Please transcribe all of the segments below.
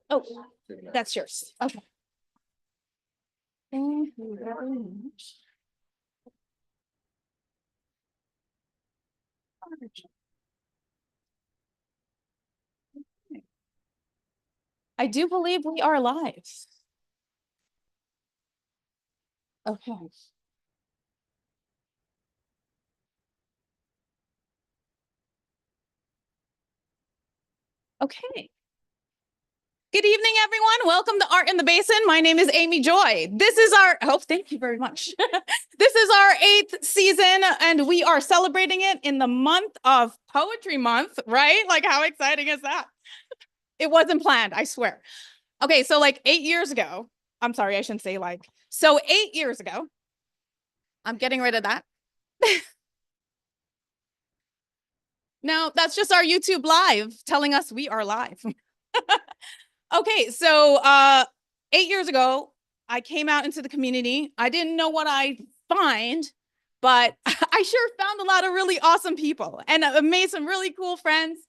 Oh, that's yours. Okay. Thank you very much. I do believe we are live. Okay. Okay. Good evening, everyone. Welcome to Art in the Basin. My name is Amy Joy. This is our, oh, thank you very much. This is our 8th season, and we are celebrating it in the month of Poetry Month, right? Like, how exciting is that? It wasn't planned, I swear. Okay, so like 8 years ago, I'm sorry, I shouldn't say like. So 8 years ago, I'm getting rid of that. No, that's just our YouTube live telling us we are live. Okay, so 8 years ago, I came out into the community. I didn't know what I'd find, but I sure found a lot of really awesome people and made some really cool friends.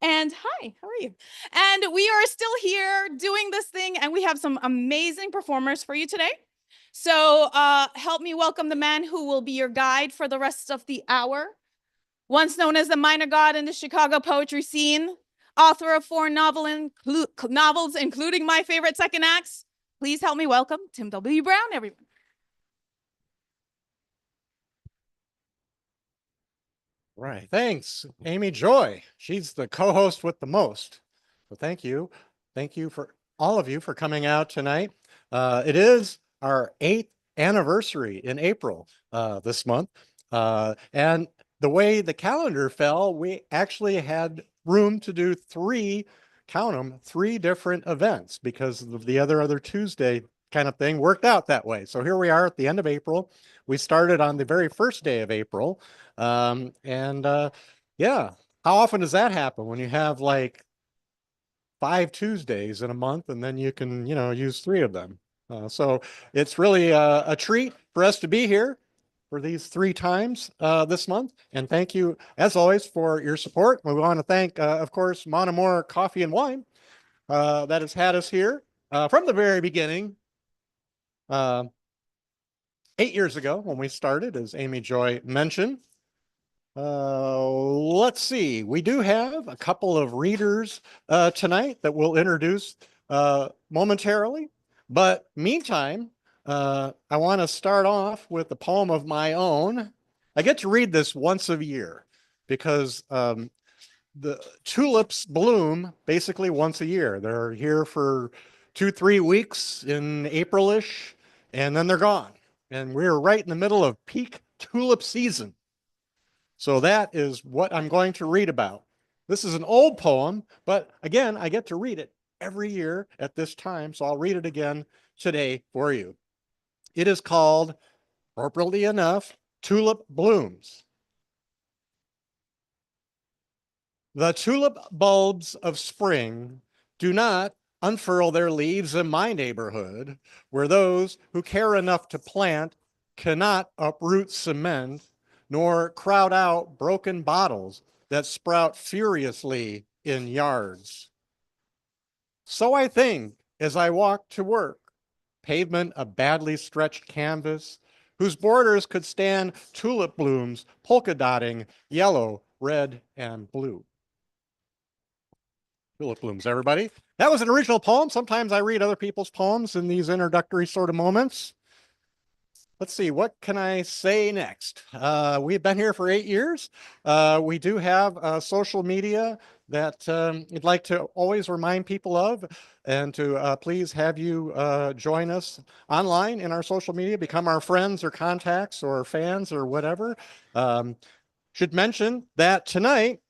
And hi, how are you? And we are still here doing this thing, and we have some amazing performers for you today. So help me welcome the man who will be your guide for the rest of the hour. Once known as the minor god in the Chicago poetry scene, author of 4 novels, including my favorite second acts, please help me welcome Tim W. Brown, everyone. Right. Thanks, Amy Joy. She's the co-host with the most. So thank you. Thank you for all of you for coming out tonight. It is our 8th anniversary in April this month. And the way the calendar fell, we actually had room to do 3, count them, 3 different events because of the other Tuesday kind of thing worked out that way. So here we are at the end of April. We started on the very first day of April. Yeah, how often does that happen when you have like 5 Tuesdays in a month and then you can, use 3 of them? So it's really a treat for us to be here for these 3 times this month. And thank you, as always, for your support. We want to thank, of course, Monomore Coffee and Wine that has had us here from the very beginning. 8 years ago when we started, as Amy Joy mentioned. Let's see. We do have a couple of readers tonight that we'll introduce momentarily. But meantime, I want to start off with a poem of my own. I get to read this once a year because the tulips bloom basically once a year. They're here for 2-3 weeks in April-ish, and then they're gone. And we're right in the middle of peak tulip season. So that is what I'm going to read about. This is an old poem, but again, I get to read it every year at this time, so I'll read it again today for you. It is called, appropriately enough, Tulip Blooms. The tulip bulbs of spring do not unfurl their leaves in my neighborhood, where those who care enough to plant cannot uproot cement, nor crowd out broken bottles that sprout furiously in yards. So I think as I walk to work, pavement a badly stretched canvas, whose borders could stand tulip blooms polka dotting yellow, red, and blue. Tulip blooms, everybody. That was an original poem. Sometimes I read other people's poems in these introductory sort of moments. Let's see, what can I say next? We've been here for 8 years. We do have social media that I'd like to always remind people of, and to please have you join us online in our social media, become our friends or contacts or fans or whatever. Should mention that tonight,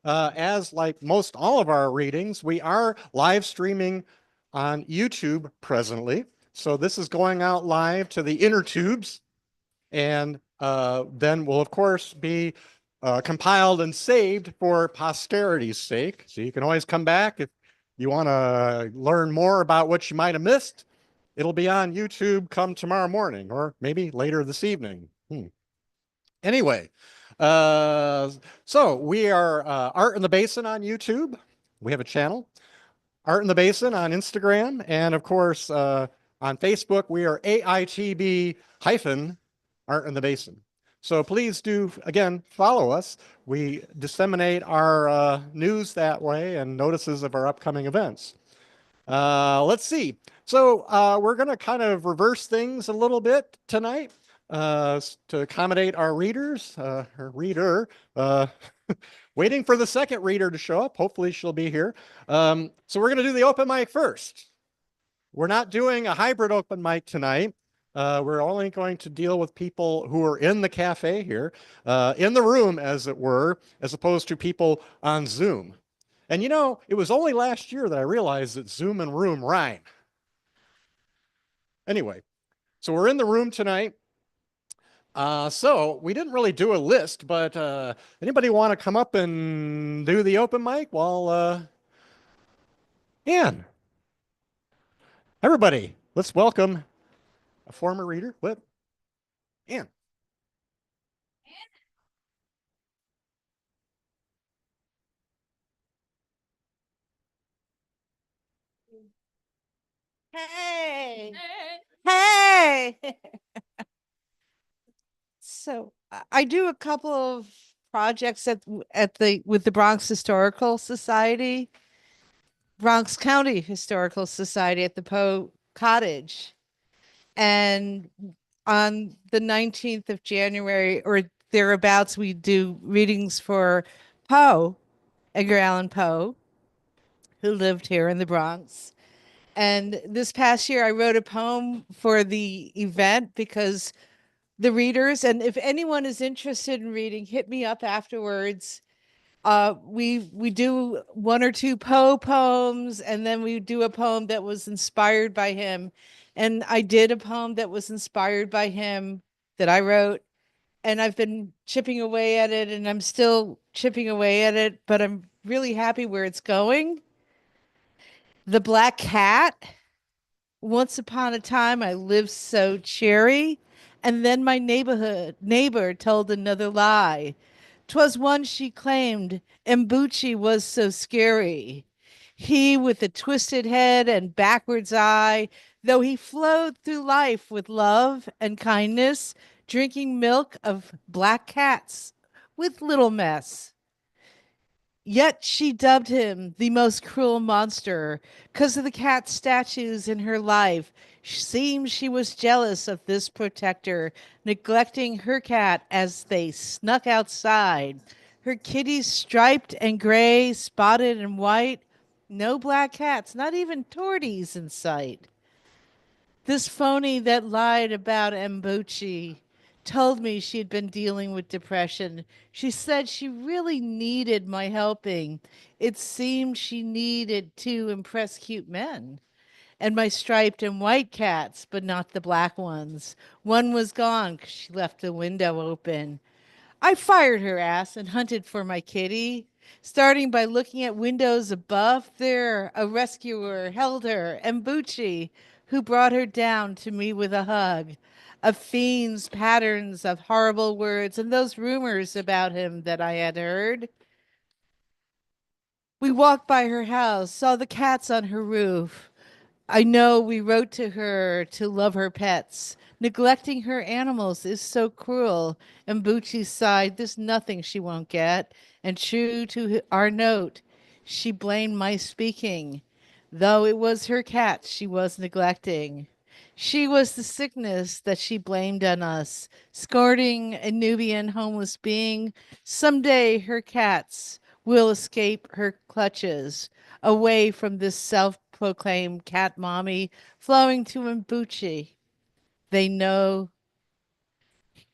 as like most all of our readings, we are live streaming on YouTube presently. So this is going out live to the inner tubes, and then will of course be compiled and saved for posterity's sake. So you can always come back if you want to learn more about what you might have missed. It'll be on YouTube come tomorrow morning, or maybe later this evening. Anyway, so we are Art in the Basin on YouTube. We have a channel. Art in the Basin on Instagram. And of course, on Facebook, we are AITB hyphen Art in the Basin. So please do, again, follow us. We disseminate our news that way and notices of our upcoming events. Let's see. So we're going to kind of reverse things a little bit tonight to accommodate our readers, our reader, waiting for the second reader to show up. Hopefully she'll be here. So we're going to do the open mic first. We're not doing a hybrid open mic tonight. We're only going to deal with people who are in the cafe here, in the room, as it were, as opposed to people on Zoom. And you know, it was only last year that I realized that Zoom and room rhyme. Anyway, so we're in the room tonight. So we didn't really do a list, but anybody want to come up and do the open mic while Ann? Everybody, let's welcome a former reader, what? Ann. Hey. Hey. So I do a couple of projects at the with the Bronx Historical Society, Bronx County Historical Society at the Poe Cottage. And on the 19th of January or thereabouts, we do readings for Poe, Edgar Allan Poe, who lived here in the Bronx. And this past year, I wrote a poem for the event because the readers, and if anyone is interested in reading, hit me up afterwards. We do one or two Poe poems, and then we do a poem that was inspired by him. And I did a poem that was inspired by him that I wrote, and I've been chipping away at it, and I'm still chipping away at it, but I'm really happy where it's going. The Black Cat. Once upon a time, I lived so cheery, and then my neighbor told another lie. 'Twas one she claimed, Mbuchi was so scary. He with a twisted head and backwards eye, though he flowed through life with love and kindness, drinking milk of black cats with little mess. Yet she dubbed him the most cruel monster because of the cat statues in her life. Seems she was jealous of this protector, neglecting her cat as they snuck outside. Her kitties striped and gray, spotted and white. No black cats, not even torties in sight. This phony that lied about Mbuchi told me she'd been dealing with depression. She said she really needed my helping. It seemed she needed to impress cute men and my striped and white cats, but not the black ones. One was gone 'cause she left the window open. I fired her ass and hunted for my kitty, starting by looking at windows above. There, a rescuer held her, Mbuchi, who brought her down to me with a hug. A fiend's patterns of horrible words and those rumors about him that I had heard. We walked by her house, saw the cats on her roof. I know we wrote to her to love her pets. Neglecting her animals is so cruel. And Bucci sighed, there's nothing she won't get. And true to our note, she blamed my speaking, though it was her cat she was neglecting. She was the sickness that she blamed on us, scolding a Nubian homeless being. Someday her cats will escape her clutches away from this self-proclaimed cat mommy flowing to Mbuchi. They know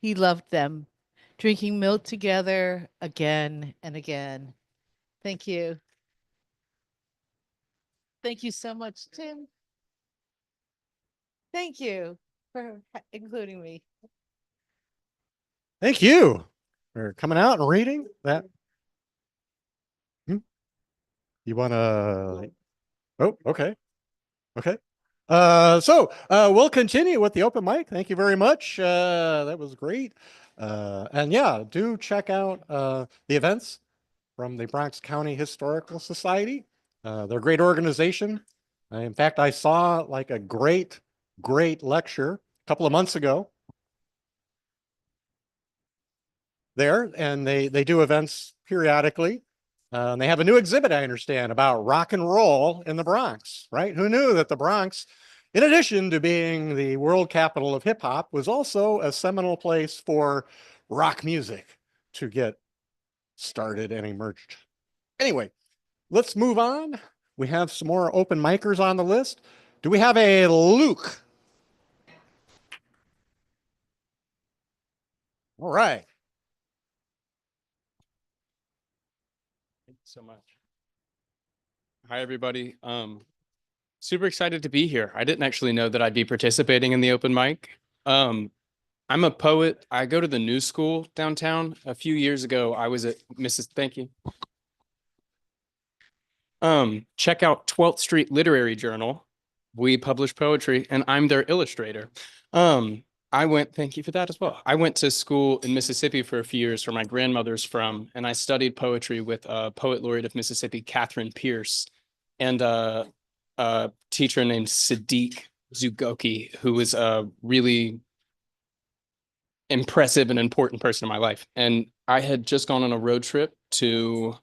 he loved them, drinking milk together again and again. Thank you. Thank you so much, Tim. Thank you for including me. Thank you for coming out and reading that. Hmm? You want to? Oh, okay. Okay. We'll continue with the open mic. Thank you very much. That was great. And yeah, do check out the events from the Bronx County Historical Society. They're a great organization. In fact, I saw like a great lecture a couple of months ago there, and they do events periodically. And they have a new exhibit, I understand, about rock and roll in the Bronx, right? Who knew that the Bronx, in addition to being the world capital of hip hop, was also a seminal place for rock music to get started and emerged. Anyway, let's move on. We have some more open micers on the list. Do we have a Luke? All right. Thank you so much. Hi, everybody. Super excited to be here. I didn't actually know that I'd be participating in the open mic. I'm a poet. I go to the New School downtown. A few years ago, I was at Mrs. Thank you. Check out 12th Street Literary Journal. We publish poetry, and I'm their illustrator. Thank you for that as well. I went to school in Mississippi for a few years where my grandmother's from, and I studied poetry with Poet Laureate of Mississippi, Catherine Pierce, and a teacher named Sadiq Zugoki, who was a really impressive and important person in my life. And I had just gone on a road trip to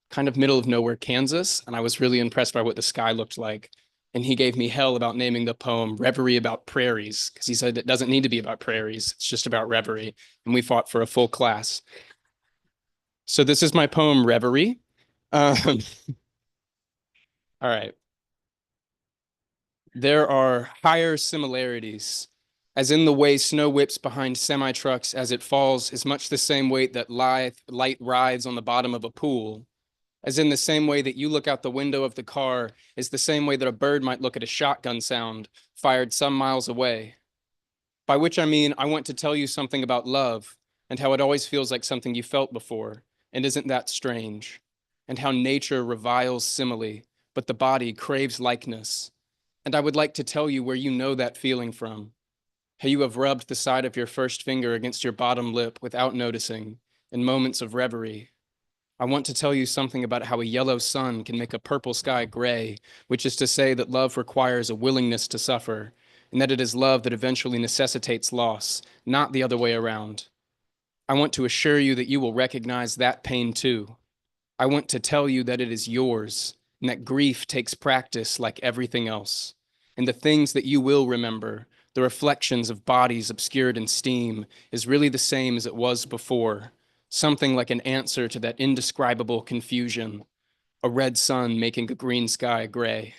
kind of middle of nowhere, Kansas, and I was really impressed by what the sky looked like. And he gave me hell about naming the poem Reverie About Prairies, because he said it doesn't need to be about prairies, it's just about reverie. And we fought for a full class. So this is my poem, Reverie. All right. There are higher similarities, as in the way snow whips behind semi-trucks as it falls is much the same weight that light rides on the bottom of a pool. As in the same way that you look out the window of the car is the same way that a bird might look at a shotgun sound fired some miles away. By which I mean, I want to tell you something about love and how it always feels like something you felt before. And isn't that strange? And how nature reviles simile, but the body craves likeness. And I would like to tell you where you know that feeling from. How you have rubbed the side of your first finger against your bottom lip without noticing in moments of reverie. I want to tell you something about how a yellow sun can make a purple sky gray, which is to say that love requires a willingness to suffer, and that it is love that eventually necessitates loss, not the other way around. I want to assure you that you will recognize that pain too. I want to tell you that it is yours, and that grief takes practice like everything else. And the things that you will remember, the reflections of bodies obscured in steam, is really the same as it was before. Something like an answer to that indescribable confusion, a red sun making a green sky gray.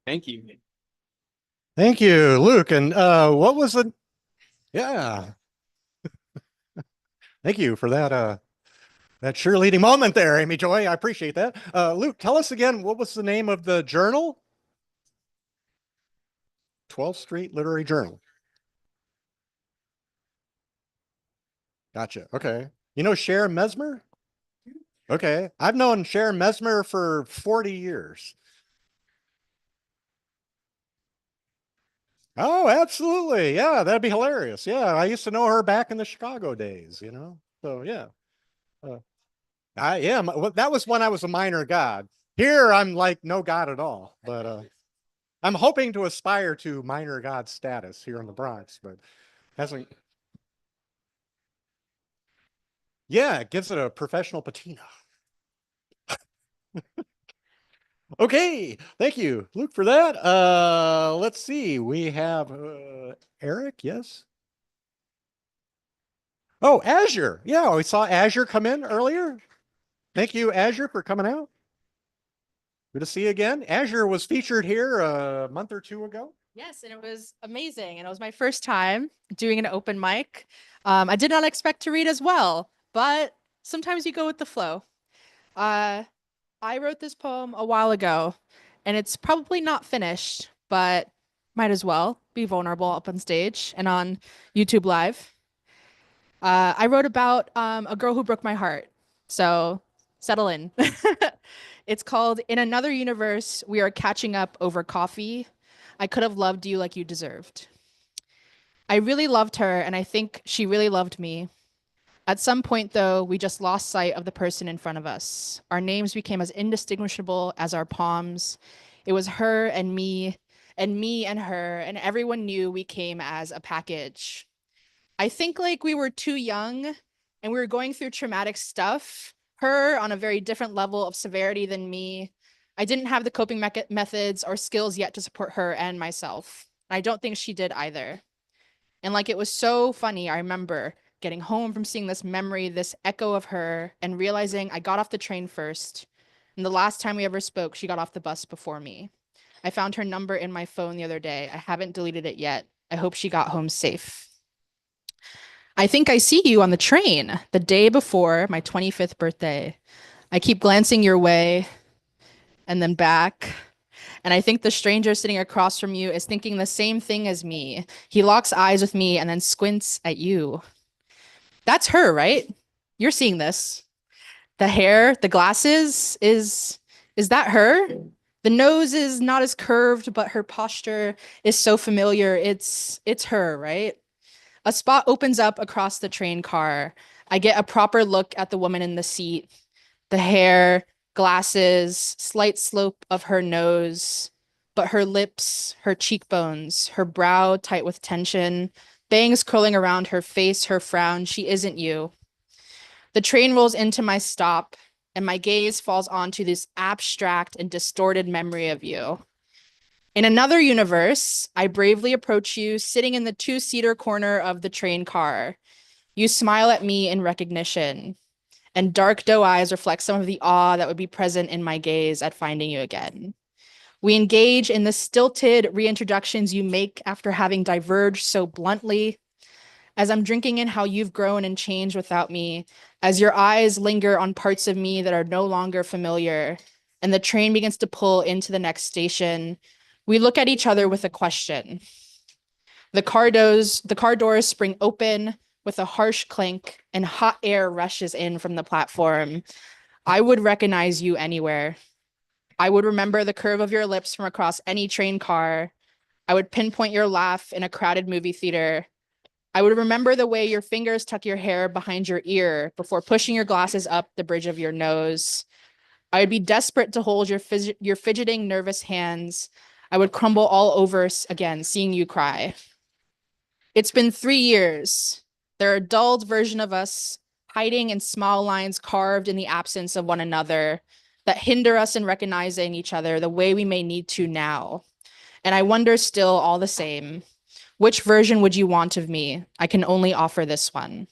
Thank you. Thank you, Luke. And what was the, yeah. Thank you for that that cheerleading moment there, Amy Joy. I appreciate that. Luke, tell us again, what was the name of the journal? 12th Street Literary Journal. Gotcha. Okay. You know Sharon Mesmer? Okay. I've known Sharon Mesmer for 40 years. Oh, absolutely. Yeah, that'd be hilarious. Yeah, I used to know her back in the Chicago days, you know? So, yeah. I am. Well, that was when I was a minor god. Here, I'm like no god at all. But I'm hoping to aspire to minor god status here in the Bronx, but hasn't. Yeah, it gives it a professional patina. Okay, thank you, Luke, for that. Let's see. We have Eric, yes. Oh, Azure. Yeah, we saw Azure come in earlier. Thank you, Azure, for coming out. Good to see you again. Azure was featured here a month or two ago. Yes, and it was amazing. And it was my first time doing an open mic. I did not expect to read as well, but sometimes you go with the flow. I wrote this poem a while ago, and it's probably not finished, but might as well be vulnerable up on stage and on YouTube Live. I wrote about a girl who broke my heart. So settle in. It's called In Another Universe, We Are Catching Up Over Coffee. I could have loved you like you deserved. I really loved her, and I think she really loved me. At some point, though, we just lost sight of the person in front of us. Our names became as indistinguishable as our palms. It was her and me and her, and everyone knew we came as a package. I think like we were too young and we were going through traumatic stuff. Her on a very different level of severity than me. I didn't have the coping methods or skills yet to support her and myself. I don't think she did either. And like it was so funny, I remember getting home from seeing this memory, this echo of her, and realizing I got off the train first. And the last time we ever spoke, she got off the bus before me. I found her number in my phone the other day. I haven't deleted it yet. I hope she got home safe. I think I see you on the train the day before my 25th birthday. I keep glancing your way and then back. And I think the stranger sitting across from you is thinking the same thing as me. He locks eyes with me and then squints at you. That's her, right? You're seeing this. The hair, the glasses, is that her? The nose is not as curved, but her posture is so familiar. It's her, right? A spot opens up across the train car. I get a proper look at the woman in the seat. The hair, glasses, slight slope of her nose, but her lips, her cheekbones, her brow tight with tension, bangs curling around her face, her frown. She isn't you. The train rolls into my stop, and my gaze falls onto this abstract and distorted memory of you. In another universe, I bravely approach you, sitting in the two-seater corner of the train car. You smile at me in recognition, and dark doe eyes reflect some of the awe that would be present in my gaze at finding you again. We engage in the stilted reintroductions you make after having diverged so bluntly. As I'm drinking in how you've grown and changed without me, as your eyes linger on parts of me that are no longer familiar, and the train begins to pull into the next station, we look at each other with a question. The car doors spring open with a harsh clink, and hot air rushes in from the platform. I would recognize you anywhere. I would remember the curve of your lips from across any train car. I would pinpoint your laugh in a crowded movie theater. I would remember the way your fingers tuck your hair behind your ear before pushing your glasses up the bridge of your nose. I would be desperate to hold your fidgeting, nervous hands. I would crumble all over again, seeing you cry. It's been 3 years. They're a dulled version of us, hiding in small lines carved in the absence of one another that hinder us in recognizing each other the way we may need to now. And I wonder still all the same, which version would you want of me? I can only offer this one.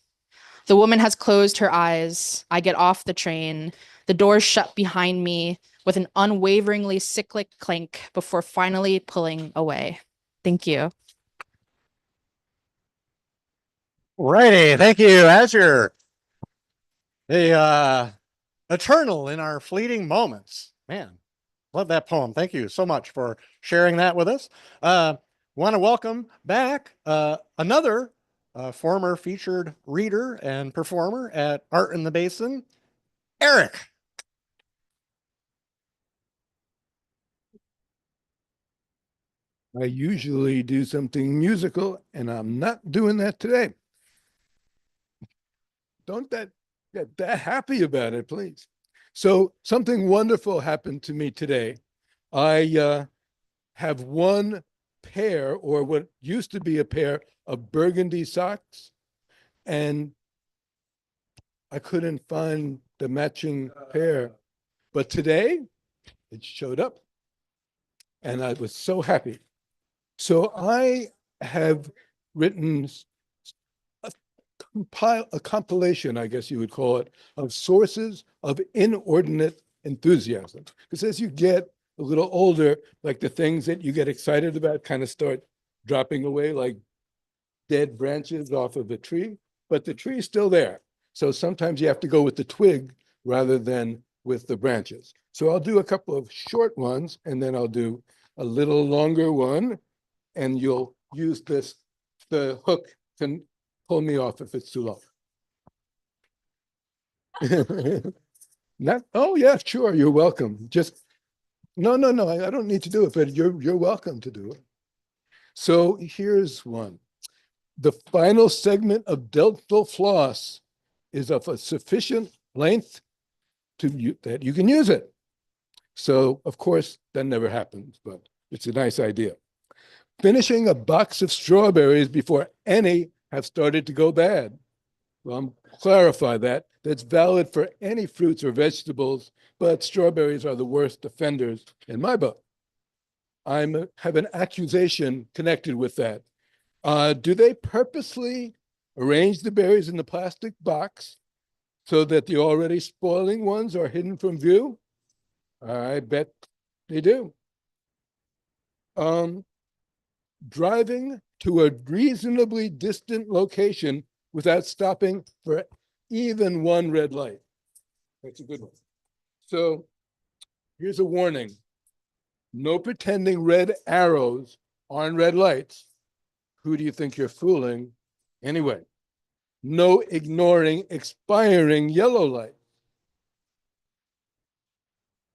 The woman has closed her eyes. I get off the train. The doors shut behind me with an unwaveringly cyclic clink before finally pulling away. Thank you. Righty, thank you, Azure. The eternal in our fleeting moments. Man, love that poem. Thank you so much for sharing that with us. Want to welcome back another former featured reader and performer at Art in the Basin, Eric. I usually do something musical, and I'm not doing that today. Don't get that happy about it, please. So something wonderful happened to me today. I have one pair, or what used to be a pair of burgundy socks, and I couldn't find the matching pair. But today, it showed up, and I was so happy. So I have written a compilation, I guess you would call it, of sources of inordinate enthusiasm. Because as you get a little older, like the things that you get excited about kind of start dropping away like dead branches off of a tree, but the tree is still there. So sometimes you have to go with the twig rather than with the branches. So I'll do a couple of short ones, and then I'll do a little longer one, and you'll use the hook to pull me off if it's too long. Oh yeah, sure, you're welcome. Just no, I don't need to do it, but you're welcome to do it. So here's one. The final segment of Dental Floss is of a sufficient length that you can use it. So, of course, that never happens, but it's a nice idea. Finishing a box of strawberries before any have started to go bad. Well, I'm clarify that. That's valid for any fruits or vegetables, but strawberries are the worst offenders in my book. I have an accusation connected with that. Do they purposely arrange the berries in the plastic box so that the already spoiling ones are hidden from view? I bet they do. Driving to a reasonably distant location without stopping for even one red light. That's a good one. So here's a warning. No pretending red arrows aren't red lights. Who do you think you're fooling anyway? No ignoring expiring yellow light.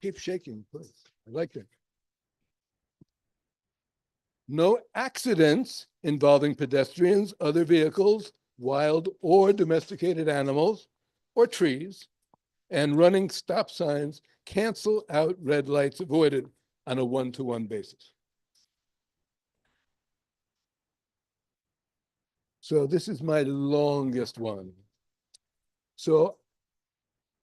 Keep shaking, please. I like that. No accidents involving pedestrians, other vehicles, wild or domesticated animals, or trees, and running stop signs cancel out red lights avoided on a one-to-one basis. So this is my longest one. So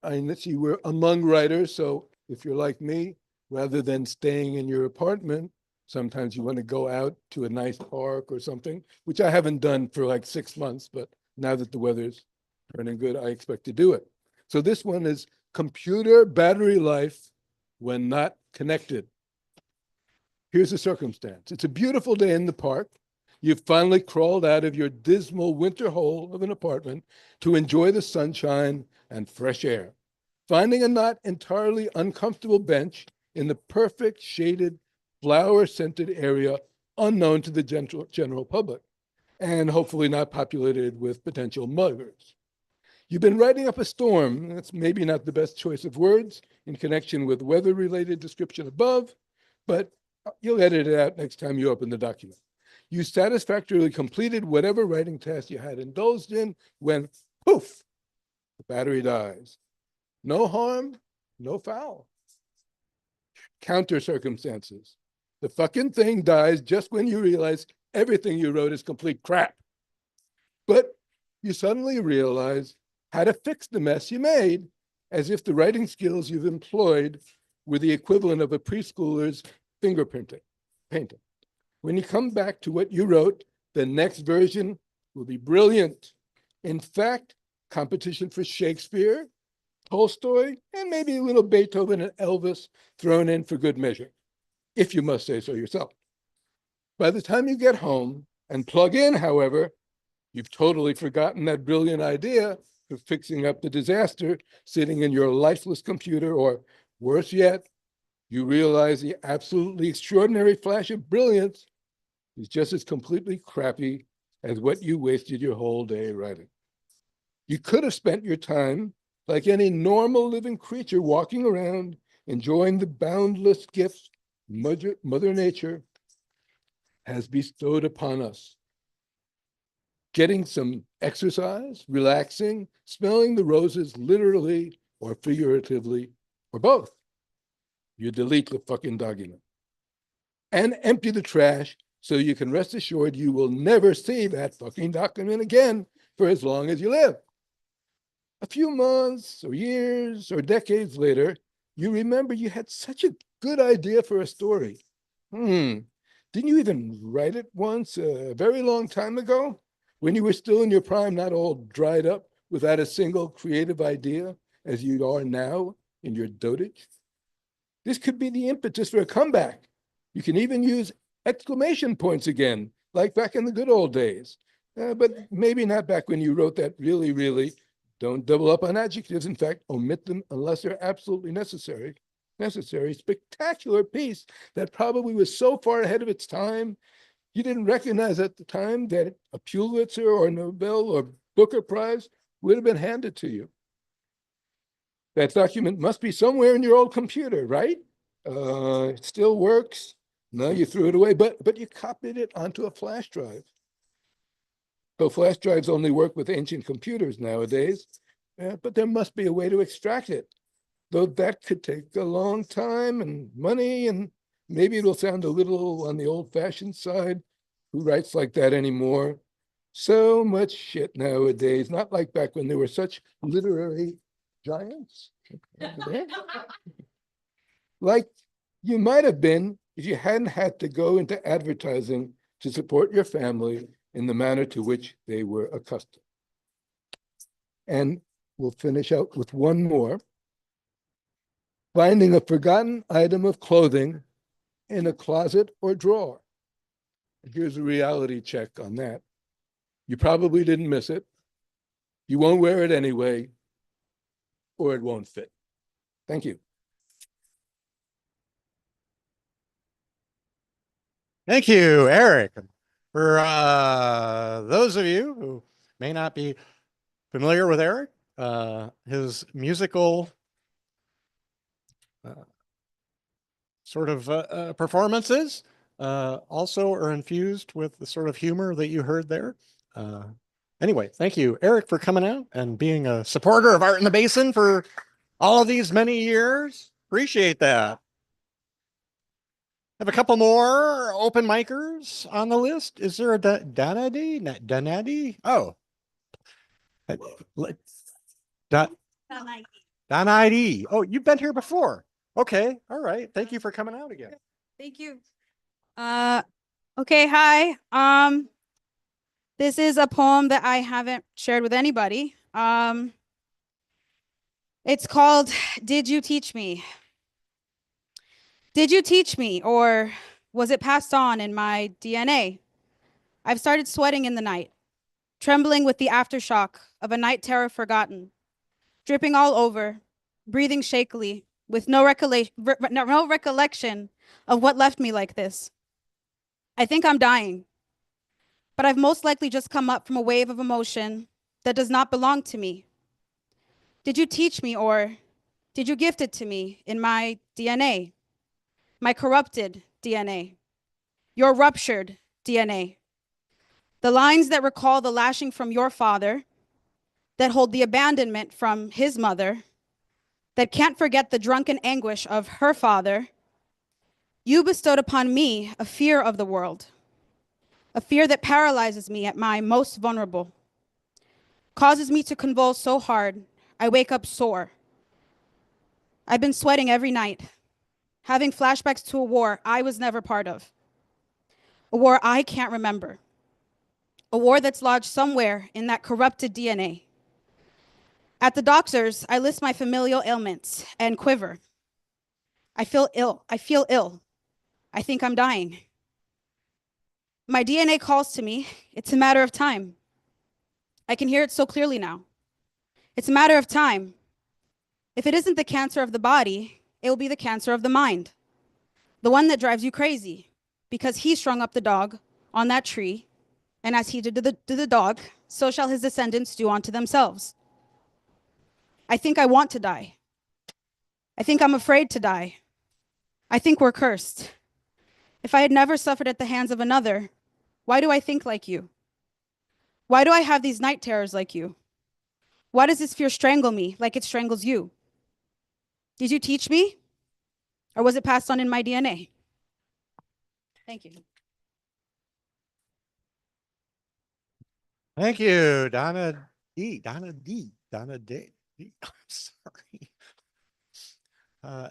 let's see, we're among writers. So if you're like me, rather than staying in your apartment, sometimes you want to go out to a nice park or something, which I haven't done for like 6 months, but now that the weather's turning good, I expect to do it. So this one is computer battery life when not connected. Here's the circumstance. It's a beautiful day in the park. You've finally crawled out of your dismal winter hole of an apartment to enjoy the sunshine and fresh air, finding a not entirely uncomfortable bench in the perfect shaded, flower-scented area unknown to the general public, and hopefully not populated with potential muggers. You've been writing up a storm. That's maybe not the best choice of words in connection with weather-related description above, but you'll edit it out next time you open the document. You satisfactorily completed whatever writing task you had indulged in when, poof, the battery dies. No harm, no foul. Counter circumstances. The fucking thing dies just when you realize everything you wrote is complete crap. But you suddenly realize how to fix the mess you made, as if the writing skills you've employed were the equivalent of a preschooler's fingerprinting, painting. When you come back to what you wrote, the next version will be brilliant. In fact, competition for Shakespeare, Tolstoy, and maybe a little Beethoven and Elvis thrown in for good measure, if you must say so yourself. By the time you get home and plug in, however, you've totally forgotten that brilliant idea for fixing up the disaster sitting in your lifeless computer, or worse yet, you realize the absolutely extraordinary flash of brilliance is just as completely crappy as what you wasted your whole day writing. You could have spent your time like any normal living creature walking around, enjoying the boundless gifts Mother Nature has bestowed upon us. Getting some exercise, relaxing, smelling the roses literally or figuratively, or both. You delete the fucking document and empty the trash so you can rest assured you will never see that fucking document again for as long as you live. A few months or years or decades later, you remember you had such a good idea for a story. Didn't you even write it once a very long time ago when you were still in your prime, not all dried up without a single creative idea as you are now in your dotage? This could be the impetus for a comeback. You can even use exclamation points again, like back in the good old days. But maybe not back when you wrote that really, don't double up on adjectives. In fact, omit them unless they're absolutely necessary. Spectacular piece that probably was so far ahead of its time, you didn't recognize at the time that a Pulitzer or Nobel or Booker Prize would have been handed to you. That document must be somewhere in your old computer, right? It still works. No, you threw it away, but you copied it onto a flash drive. So flash drives only work with ancient computers nowadays. but there must be a way to extract it, though that could take a long time and money, and maybe it'll sound a little on the old-fashioned side. Who writes like that anymore? So much shit nowadays, not like back when there were such literary giants. Like you might have been if you hadn't had to go into advertising to support your family in the manner to which they were accustomed. And we'll finish out with one more. Finding a forgotten item of clothing in a closet or drawer. Here's a reality check on that. You probably didn't miss it. You won't wear it anyway, or it won't fit. Thank you. Thank you, Eric. For those of you who may not be familiar with Eric, his musical sort of performances also are infused with the sort of humor that you heard there. Anyway, thank you, Eric, for coming out and being a supporter of Art in the Basin for all of these many years. Appreciate that. Have a couple more open micers on the list. Is there a Danadi? Danadi? Oh. Danadi. Oh, you've been here before. Okay. All right. Thank you for coming out again. Thank you. Okay, hi. This is a poem that I haven't shared with anybody. It's called Did You Teach Me? Did you teach me, or was it passed on in my DNA? I've started sweating in the night, trembling with the aftershock of a night terror forgotten, dripping all over, breathing shakily, with no recollection of what left me like this. I think I'm dying, but I've most likely just come up from a wave of emotion that does not belong to me. Did you teach me, or did you gift it to me in my DNA? My corrupted DNA, your ruptured DNA, the lines that recall the lashing from your father, that hold the abandonment from his mother, that can't forget the drunken anguish of her father. You bestowed upon me a fear of the world, a fear that paralyzes me at my most vulnerable, causes me to convulse so hard, I wake up sore. I've been sweating every night, having flashbacks to a war I was never part of, a war I can't remember, a war that's lodged somewhere in that corrupted DNA. At the doctors, I list my familial ailments and quiver. I feel ill. I feel ill. I think I'm dying. My DNA calls to me. It's a matter of time. I can hear it so clearly now. It's a matter of time. If it isn't the cancer of the body, it will be the cancer of the mind, the one that drives you crazy because he strung up the dog on that tree, and as he did to the dog, so shall his descendants do unto themselves. I think I want to die. I think I'm afraid to die. I think we're cursed. If I had never suffered at the hands of another, why do I think like you? Why do I have these night terrors like you? Why does this fear strangle me like it strangles you? Did you teach me? Or was it passed on in my DNA? Thank you. Thank you, Donna D. Donna D. Donna D. I'm sorry.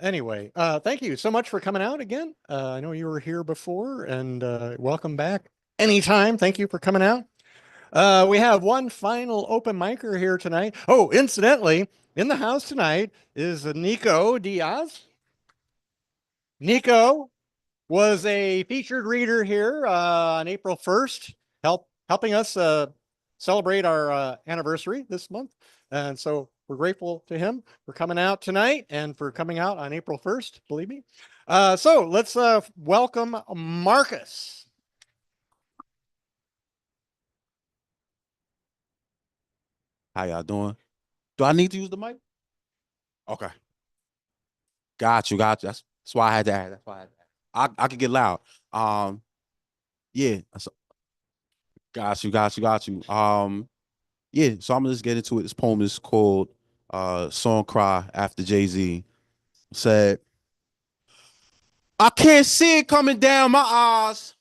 Anyway, thank you so much for coming out again. I know you were here before, and welcome back anytime. Thank you for coming out. We have one final open micer here tonight. Oh, incidentally, in the house tonight is Nico Diaz. Nico was a featured reader here on April 1st, helping us celebrate our anniversary this month. And so we're grateful to him for coming out tonight and for coming out on April 1st, believe me. So let's welcome Marcus. How y'all doing? Do I need to use the mic? Okay. Got you. That's why I had to ask. That's why I had to ask. I could get loud. Yeah. Got you. Yeah, so I'm gonna just get into it. This poem is called Song Cry after Jay-Z said, I can't see it coming down my eyes.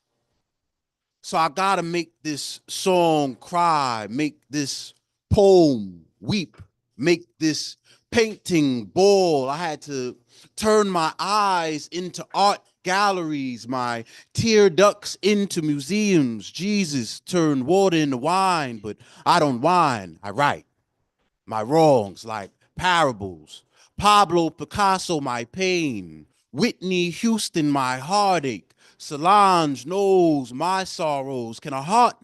So I gotta make this song cry, make this poem weep, make this painting bawl. I had to turn my eyes into art galleries, my tear ducts into museums. Jesus turned water into wine, but I don't whine, I write my wrongs like parables. Pablo Picasso, my pain. Whitney Houston, my heartache. Solange knows my sorrows. Can a heart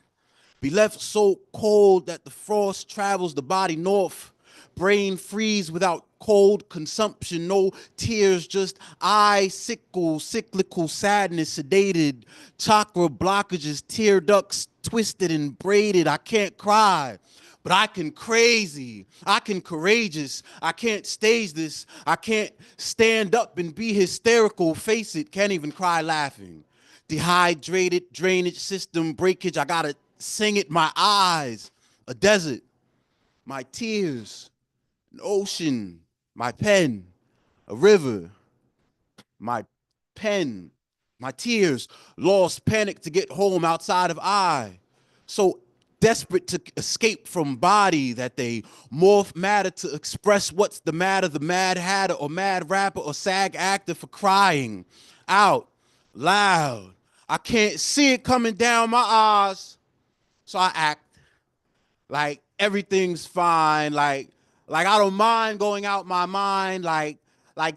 be left so cold that the frost travels the body north? Brain freeze without cold consumption, no tears, just icicle, cyclical sadness, sedated, chakra blockages, tear ducts twisted and braided. I can't cry, but I can crazy, I can courageous, I can't stage this, I can't stand up and be hysterical, face it, can't even cry laughing. Dehydrated drainage system breakage, I gotta sing it, my eyes, a desert, my tears, an ocean, my pen, a river, my pen, my tears, lost panic to get home outside of I. So desperate to escape from body that they morph matter to express what's the matter, the mad hatter or mad rapper or SAG actor for crying out loud. I can't see it coming down my eyes, so I act like everything's fine, like I don't mind going out my mind, like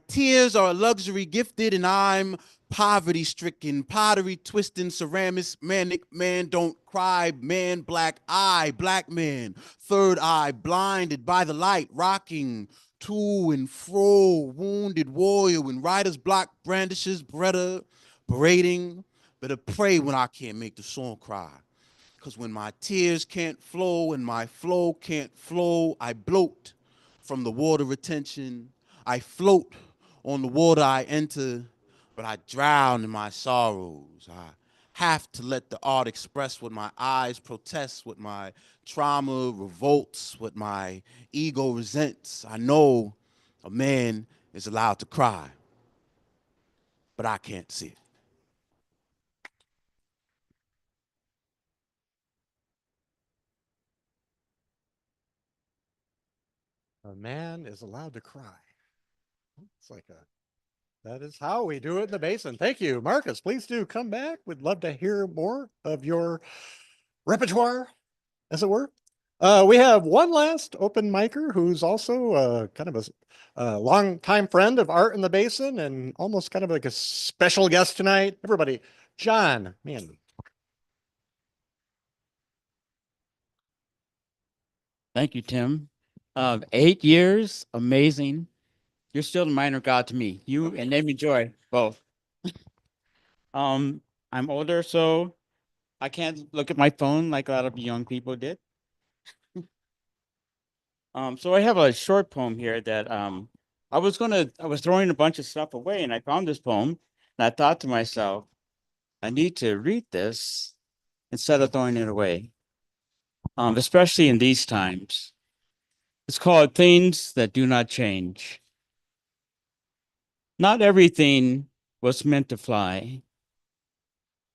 tears are a luxury gifted and I'm poverty stricken, pottery twisting, ceramics, manic man don't cry, man black eye, black man, third eye blinded by the light, rocking to and fro, wounded warrior when writer's block brandishes Beretta, berating, better pray when I can't make the song cry. Because when my tears can't flow and my flow can't flow, I bloat from the water retention. I float on the water I enter, but I drown in my sorrows. I have to let the art express what my eyes protest, what my trauma revolts, what my ego resents. I know a man is allowed to cry, but I can't see it. A man is allowed to cry. It's like that is how we do it in the basin. Thank you, Marcus. Please do come back. We'd love to hear more of your repertoire, as it were. We have one last open micer who's also kind of a long-time friend of Art in the Basin and almost kind of like a special guest tonight. Everybody, John, man. Thank you, Tim. 8 years, amazing. You're still the minor god to me. You and Amy Joy, both. Um, I'm older, so I can't look at my phone like a lot of young people did. So I have a short poem here that I was throwing a bunch of stuff away and I found this poem and I thought to myself, I need to read this instead of throwing it away. Especially in these times. It's called Things That Do Not Change. Not everything was meant to fly.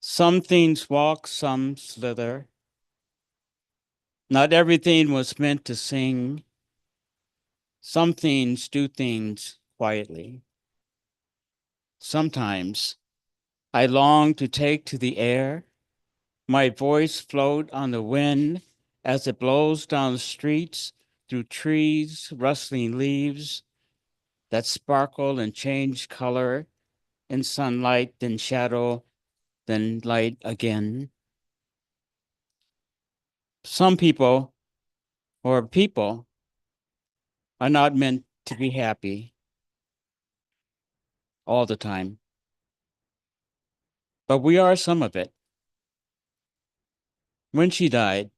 Some things walk, some slither. Not everything was meant to sing. Some things do things quietly. Sometimes I long to take to the air, my voice float on the wind as it blows down the streets through trees, rustling leaves that sparkle and change color in sunlight, then shadow, then light again. Some people are not meant to be happy all the time, but we are some of it. When she died,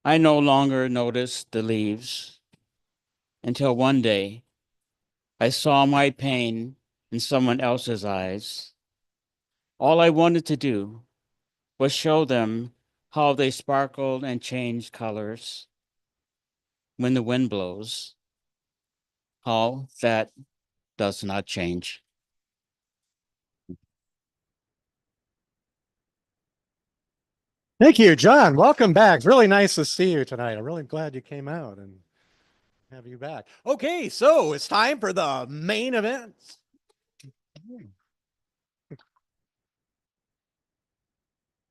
I no longer noticed the leaves until one day I saw my pain in someone else's eyes. All I wanted to do was show them how they sparkled and changed colors when the wind blows, how that does not change. Thank you, John. Welcome back. It's really nice to see you tonight. I'm really glad you came out and have you back. Okay, so it's time for the main event.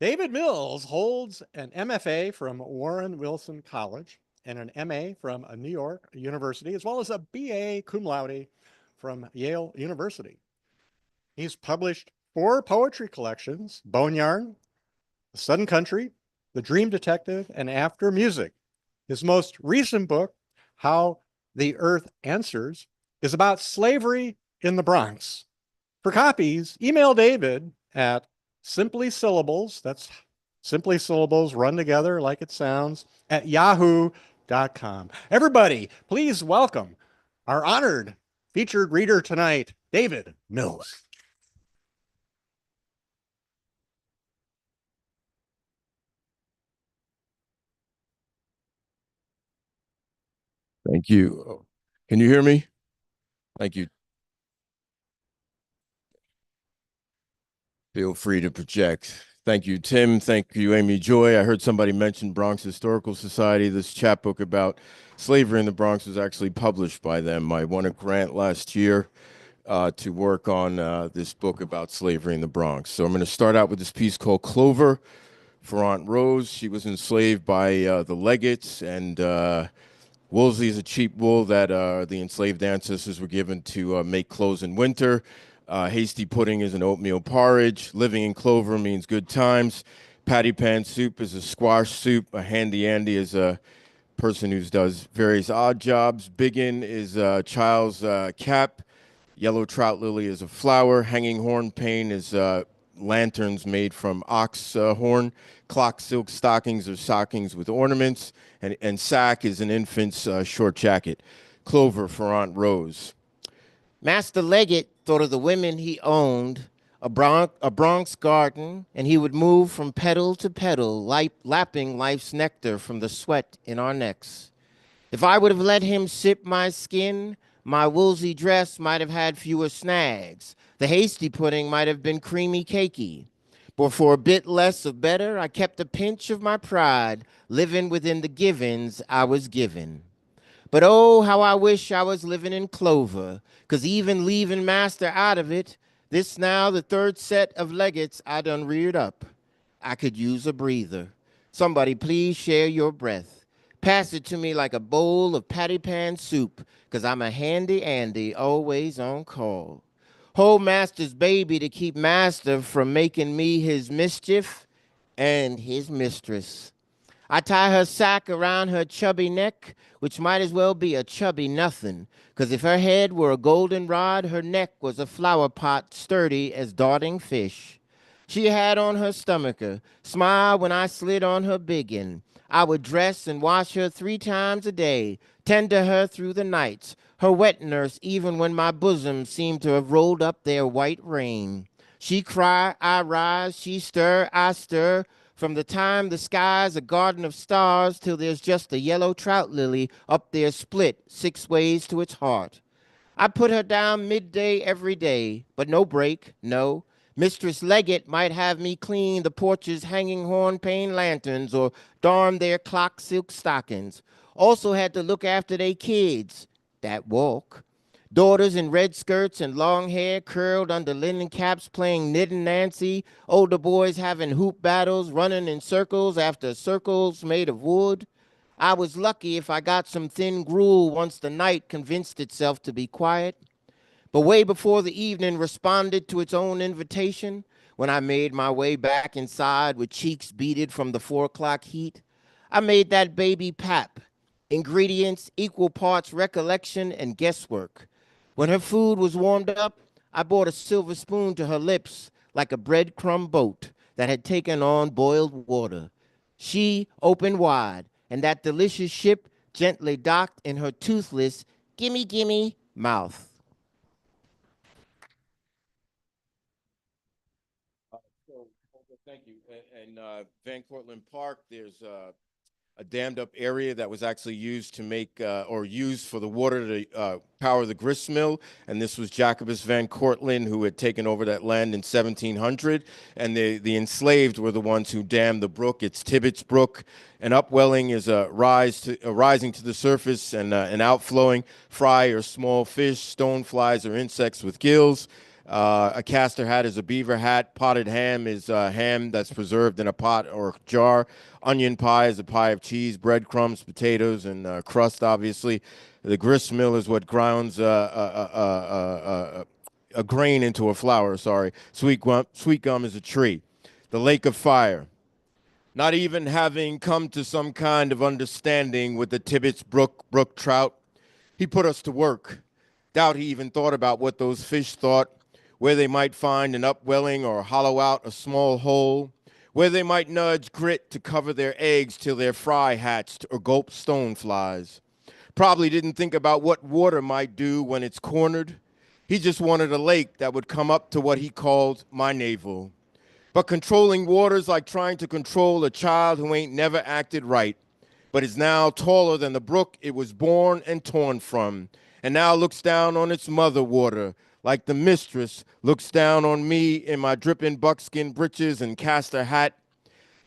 David Mills holds an MFA from Warren Wilson College and an MA from New York University, as well as a BA cum laude from Yale University. He's published 4 poetry collections: Bone Yarn, The Sudden Country, The Dream Detective, and After Music. His most recent book, How the Earth Answers, is about slavery in the Bronx. For copies, email David at Simply Syllables, that's Simply Syllables run together like it sounds, at yahoo.com. Everybody, please welcome our honored featured reader tonight, David Mills. Thank you. Can you hear me? Thank you. Feel free to project. Thank you, Tim. Thank you, Amy Joy. I heard somebody mention Bronx Historical Society. This chapbook about slavery in the Bronx was actually published by them. I won a grant last year to work on this book about slavery in the Bronx. So I'm going to start out with this piece called Clover for Aunt Rose. She was enslaved by the Legates, and Woolsey is a cheap wool that the enslaved ancestors were given to make clothes in winter. Hasty pudding is an oatmeal porridge. Living in clover means good times. Patty pan soup is a squash soup. A handy Andy is a person who does various odd jobs. Biggin is a child's cap. Yellow trout lily is a flower. Hanging horn pane is lanterns made from ox horn. Clock silk stockings are stockings with ornaments. And sack is an infant's short jacket. Clover for Aunt Rose. Master Leggett thought of the women he owned, a Bronx garden, and he would move from petal to petal, lapping life's nectar from the sweat in our necks. If I would have let him sip my skin, my woolsey dress might have had fewer snags. The hasty pudding might have been creamy cakey. But for a bit less of better, I kept a pinch of my pride, living within the givens I was given. But oh, how I wish I was living in clover, 'cause even leaving master out of it, this now the 3rd set of legates I done reared up. I could use a breather. Somebody please share your breath. Pass it to me like a bowl of patty pan soup, 'cause I'm a handy Andy, always on call. Hold master's baby to keep master from making me his mischief and his mistress. I tie her sack around her chubby neck, which might as well be a chubby nothing, 'cause if her head were a goldenrod, her neck was a flower pot sturdy as darting fish. She had on her stomacher, smile when I slid on her biggin. I would dress and wash her 3 times a day, tend to her through the nights, her wet nurse even when my bosom seemed to have rolled up their white rain. She cry, I rise, she stir, I stir, from the time the sky's a garden of stars till there's just a yellow trout lily up there split 6 ways to its heart. I put her down midday every day, but no break, no. Mistress Leggett might have me clean the porch's hanging horn pane lanterns or darn their clock silk stockings. Also had to look after they kids that walk. Daughters in red skirts and long hair curled under linen caps playing knitting Nancy. Older boys having hoop battles, running in circles after circles made of wood. I was lucky if I got some thin gruel once the night convinced itself to be quiet. But way before the evening responded to its own invitation, when I made my way back inside with cheeks beaded from the 4 o'clock heat, I made that baby pap. Ingredients, equal parts recollection and guesswork. When her food was warmed up, I brought a silver spoon to her lips like a breadcrumb boat that had taken on boiled water. She opened wide, and that delicious ship gently docked in her toothless, gimme, gimme mouth. Thank you. And Van Cortlandt Park, there's a dammed up area that was actually used to make or used for the water to power the grist mill. And this was Jacobus Van Cortlandt, who had taken over that land in 1700. And the enslaved were the ones who dammed the brook. It's Tibbetts Brook. An upwelling is a rising to the surface and an outflowing. Fry or small fish, stoneflies or insects with gills. A castor hat is a beaver hat. Potted ham is ham that's preserved in a pot or jar. Onion pie is a pie of cheese, breadcrumbs, potatoes, and crust, obviously. The grist mill is what grounds a grain into a flour, sorry. Sweet gum is a tree. The lake of fire. Not even having come to some kind of understanding with the Tibbetts brook trout, he put us to work. Doubt he even thought about what those fish thought, where they might find an upwelling or hollow out a small hole, where they might nudge grit to cover their eggs till their fry hatched or gulp stoneflies. Probably didn't think about what water might do when it's cornered. He just wanted a lake that would come up to what he called my navel. But controlling water's like trying to control a child who ain't never acted right, but is now taller than the brook it was born and torn from, and now looks down on its mother water, like the mistress looks down on me in my dripping buckskin breeches and castor hat.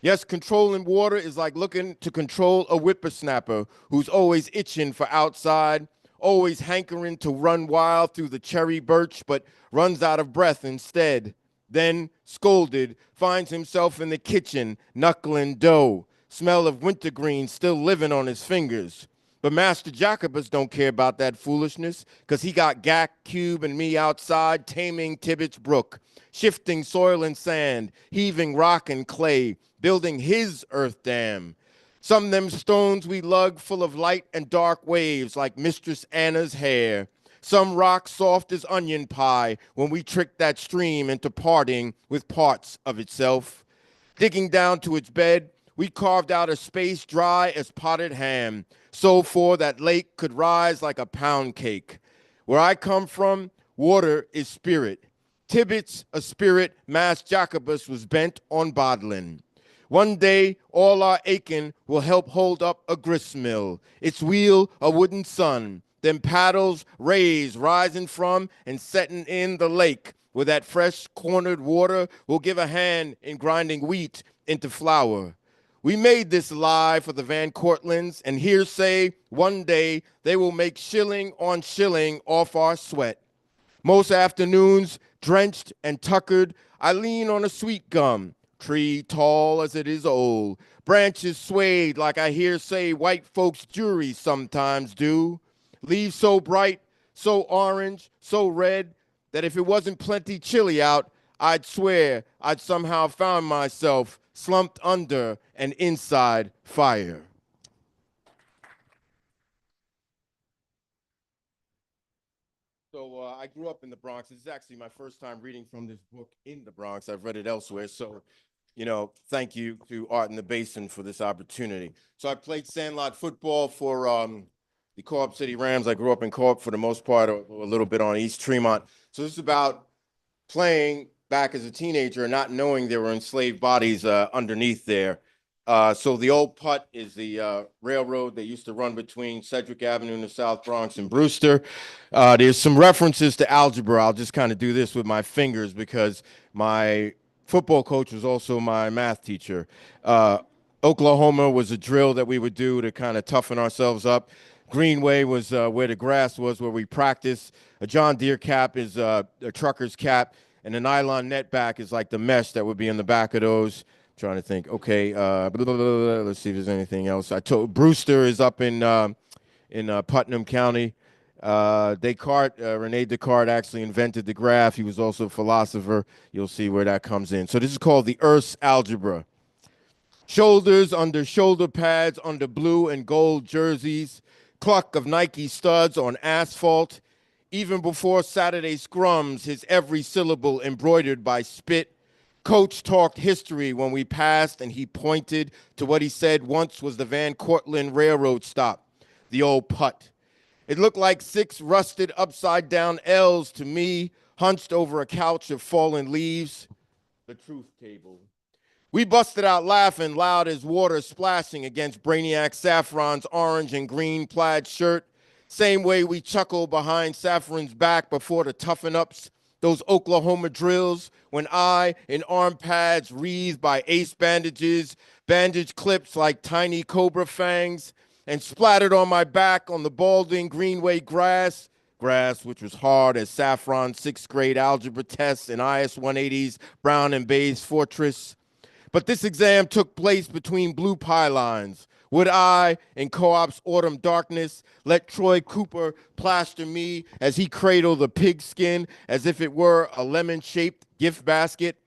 Yes, controlling water is like looking to control a whippersnapper who's always itching for outside, always hankering to run wild through the cherry birch, but runs out of breath instead. Then, scolded, finds himself in the kitchen, knuckling dough, smell of wintergreen still living on his fingers. But Master Jacobus don't care about that foolishness, because he got Gack, Cube, and me outside taming Tibbetts Brook, shifting soil and sand, heaving rock and clay, building his earth dam. Some of them stones we lug full of light and dark waves like Mistress Anna's hair. Some rock soft as onion pie when we trick that stream into parting with parts of itself. Digging down to its bed, we carved out a space dry as potted ham, so for that lake could rise like a pound cake. Where I come from, water is spirit. Tibbetts, a spirit, Mass Jacobus was bent on bottling. One day, all our aching will help hold up a grist mill, its wheel a wooden sun, them paddles raised, rising from and setting in the lake, where that fresh cornered water will give a hand in grinding wheat into flour. We made this lie for the Van Cortlandts, and hearsay one day they will make shilling on shilling off our sweat. Most afternoons, drenched and tuckered, I lean on a sweet gum, tree tall as it is old, branches swayed like I hear say white folks' juries sometimes do, leaves so bright, so orange, so red, that if it wasn't plenty chilly out, I'd swear I'd somehow found myself slumped under and inside fire. So I grew up in the Bronx. This is actually my first time reading from this book in the Bronx. I've read it elsewhere. So, thank you to Art in the Basin for this opportunity. So I played sandlot football for the Co-op City Rams. I grew up in Co-op for the most part, a little bit on East Tremont. So this is about playing back as a teenager and not knowing there were enslaved bodies underneath there. So the old putt is the railroad that used to run between Sedgwick Avenue in the South Bronx and Brewster. There's some references to algebra. I'll just kind of do this with my fingers because my football coach was also my math teacher. Oklahoma was a drill that we would do to kind of toughen ourselves up. Greenway was where the grass was, where we practiced. A John Deere cap is a trucker's cap, and a nylon net back is like the mesh that would be in the back of those. I'm trying to think. Okay, let's see if there's anything else. I told Brewster is up in Putnam County. Rene Descartes actually invented the graph. He was also a philosopher. You'll see where that comes in. So this is called the Earth's algebra. Shoulders under shoulder pads under blue and gold jerseys, cluck of Nike studs on asphalt. Even before Saturday scrums, his every syllable embroidered by spit. Coach talked history when we passed, and he pointed to what he said once was the Van Cortlandt Railroad stop, the old putt. It looked like 6 rusted upside-down L's to me, hunched over a couch of fallen leaves. The truth table. We busted out laughing loud as water splashing against Brainiac Saffron's orange and green plaid shirt. Same way we chuckle behind Saffron's back before the toughen ups, those Oklahoma drills, when I, in arm pads wreathed by ace bandages, bandage clips like tiny cobra fangs, and splattered on my back on the balding Greenway grass which was hard as Saffron's sixth grade algebra tests and IS 180's Brown and Bayes Fortress. But this exam took place between blue pylons. Would I, in co-op's autumn darkness, let Troy Cooper plaster me as he cradled the pigskin as if it were a lemon-shaped gift basket?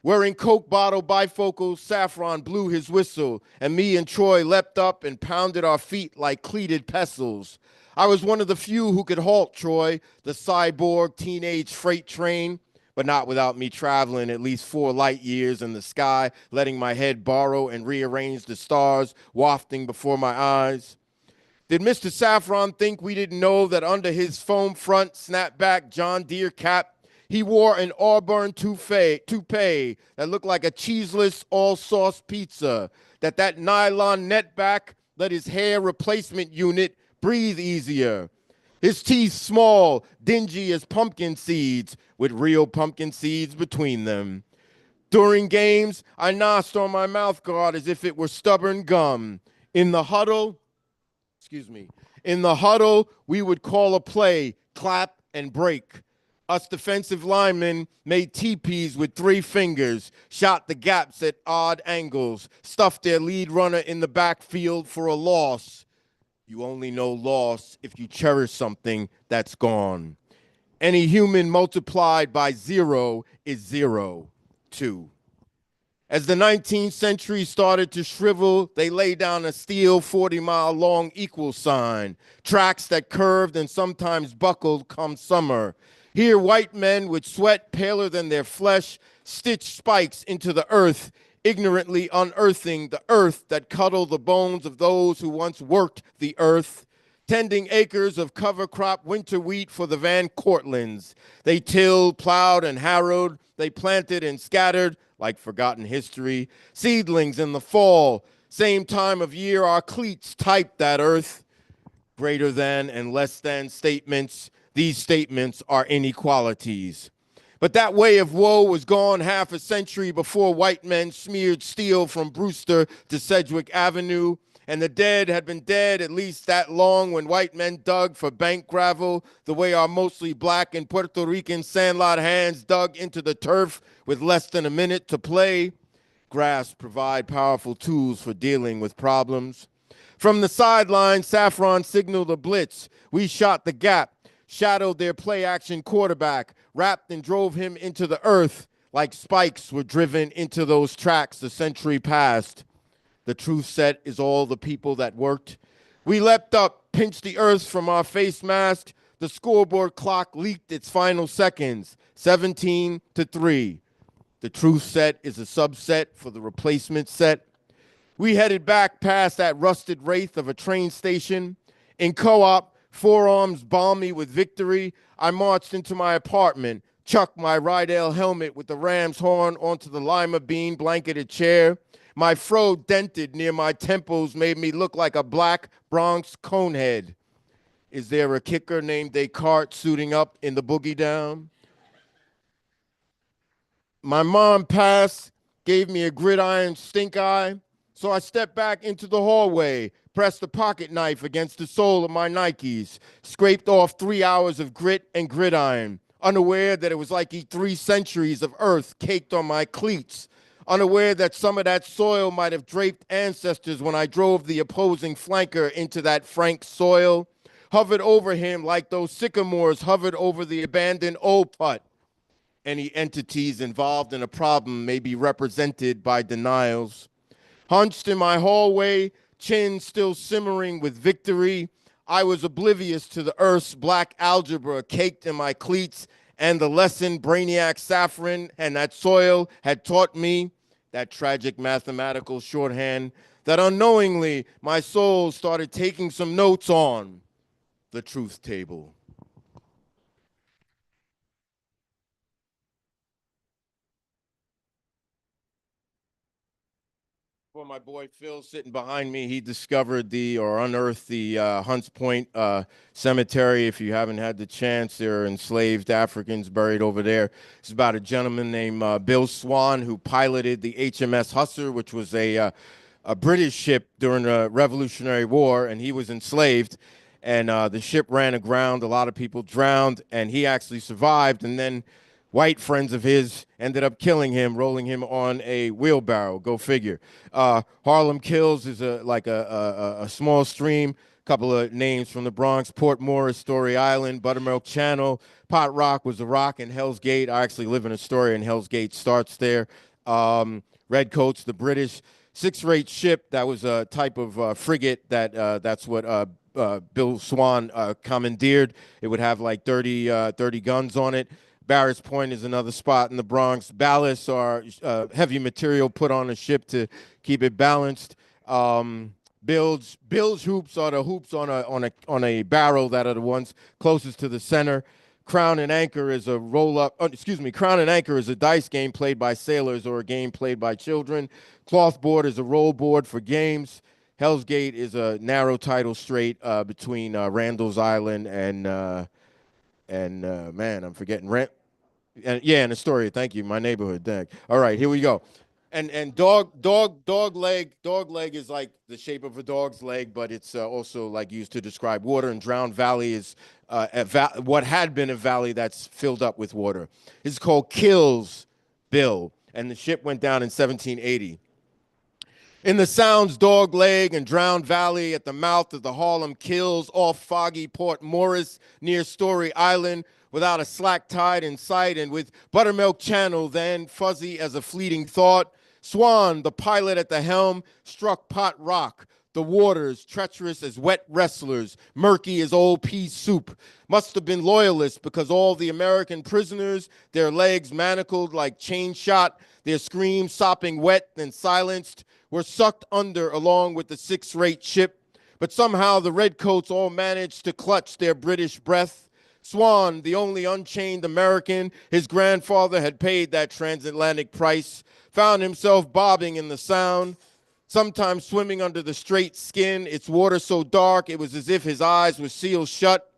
Wearing Coke bottle bifocals, Saffron blew his whistle, and me and Troy leapt up and pounded our feet like cleated pestles. I was one of the few who could halt Troy, the cyborg teenage freight train, but not without me traveling at least 4 light years in the sky, letting my head borrow and rearrange the stars wafting before my eyes. Did Mr. Saffron think we didn't know that under his foam front snapback John Deere cap, he wore an auburn toupee that looked like a cheeseless all-sauce pizza, that nylon netback let his hair replacement unit breathe easier? His teeth small, dingy as pumpkin seeds, with real pumpkin seeds between them. During games, I nosed on my mouth guard as if it were stubborn gum. In the huddle, we would call a play, clap, and break. Us defensive linemen made teepees with 3 fingers, shot the gaps at odd angles, stuffed their lead runner in the backfield for a loss. You only know loss if you cherish something that's gone. Any human multiplied by 0 is 0, too. As the 19th century started to shrivel, they laid down a steel 40-mile-long equal sign, tracks that curved and sometimes buckled come summer. Here, white men with sweat paler than their flesh stitched spikes into the earth, ignorantly unearthing the earth that cuddled the bones of those who once worked the earth, tending acres of cover crop winter wheat for the Van Cortlands. They tilled, plowed, and harrowed. They planted and scattered, like forgotten history, seedlings in the fall. Same time of year our cleats typed that earth. Greater than and less than statements. These statements are inequalities. But that way of woe was gone half a century before white men smeared steel from Brewster to Sedgwick Avenue, and the dead had been dead at least that long when white men dug for bank gravel the way our mostly black and Puerto Rican sandlot hands dug into the turf with less than a minute to play. Graphs provide powerful tools for dealing with problems. From the sideline, Saffron signaled a blitz. We shot the gap, shadowed their play-action quarterback, wrapped and drove him into the earth like spikes were driven into those tracks the century past. The truth set is all the people that worked. We leapt up, pinched the earth from our face mask. The scoreboard clock leaked its final seconds, 17-3. The truth set is a subset for the replacement set. We headed back past that rusted wraith of a train station. In co-op, forearms balmy with victory, I marched into my apartment, chucked my Rydell helmet with the ram's horn onto the lima bean blanketed chair. My fro dented near my temples made me look like a black Bronx conehead. Is there a kicker named Descartes suiting up in the boogie down? My mom passed, gave me a gridiron stink eye, so I stepped back into the hallway, pressed a pocket knife against the sole of my Nikes, scraped off 3 hours of grit and gridiron, unaware that it was like 3 centuries of earth caked on my cleats, unaware that some of that soil might have draped ancestors when I drove the opposing flanker into that frank soil, hovered over him like those sycamores hovered over the abandoned old putt. Any entities involved in a problem may be represented by denials. Hunched in my hallway, chin still simmering with victory, I was oblivious to the earth's black algebra caked in my cleats and the lesson Brainiac Saffron and that soil had taught me, that tragic mathematical shorthand, that unknowingly my soul started taking some notes on the truth table. for my boy Phil sitting behind me. He discovered or unearthed the Hunts Point Cemetery. If you haven't had the chance, there are enslaved Africans buried over there. It's about a gentleman named Bill Swan who piloted the HMS Hussar, which was a British ship during the Revolutionary War, and he was enslaved. And the ship ran aground. A lot of people drowned, and he actually survived. And then white friends of his ended up killing him, rolling him on a wheelbarrow. Go figure. Harlem Kills is a small stream. Couple of names from the Bronx: Port Morris, Story Island, Buttermilk Channel. Pot Rock was the Rock, and Hell's Gate. I actually live in Astoria, and Hell's Gate starts there. Redcoats, the British six-rate ship. That was a type of frigate that's what Bill Swan commandeered. It would have like 30 guns on it. Barrett's Point is another spot in the Bronx. Ballasts are heavy material put on a ship to keep it balanced. Bilge hoops are the hoops on a barrel that are the ones closest to the center. Crown and Anchor is a Crown and Anchor is a dice game played by sailors or a game played by children. Clothboard is a roll board for games. Hell's Gate is a narrow tidal strait between Randall's Island and man, I'm forgetting and Astoria. Thank you, my neighborhood. Thank. All right, here we go. And dog leg is like the shape of a dog's leg, but it's also like used to describe water. And Drowned Valley is what had been a valley that's filled up with water. It's called Kills Bill, and the ship went down in 1780. In the Sounds, Dog Leg and Drowned Valley, at the mouth of the Harlem Kills, off foggy Port Morris, near Story Island, without a slack tide in sight, and with Buttermilk Channel then fuzzy as a fleeting thought, Swan, the pilot at the helm, struck Pot Rock, the waters treacherous as wet wrestlers, murky as old pea soup. Must have been loyalists, because all the American prisoners, their legs manacled like chain shot, their screams sopping wet and silenced, were sucked under along with the six-rate ship. But somehow the redcoats all managed to clutch their British breath. Swan, the only unchained American, his grandfather had paid that transatlantic price, found himself bobbing in the Sound, sometimes swimming under the straight skin, its water so dark it was as if his eyes were sealed shut.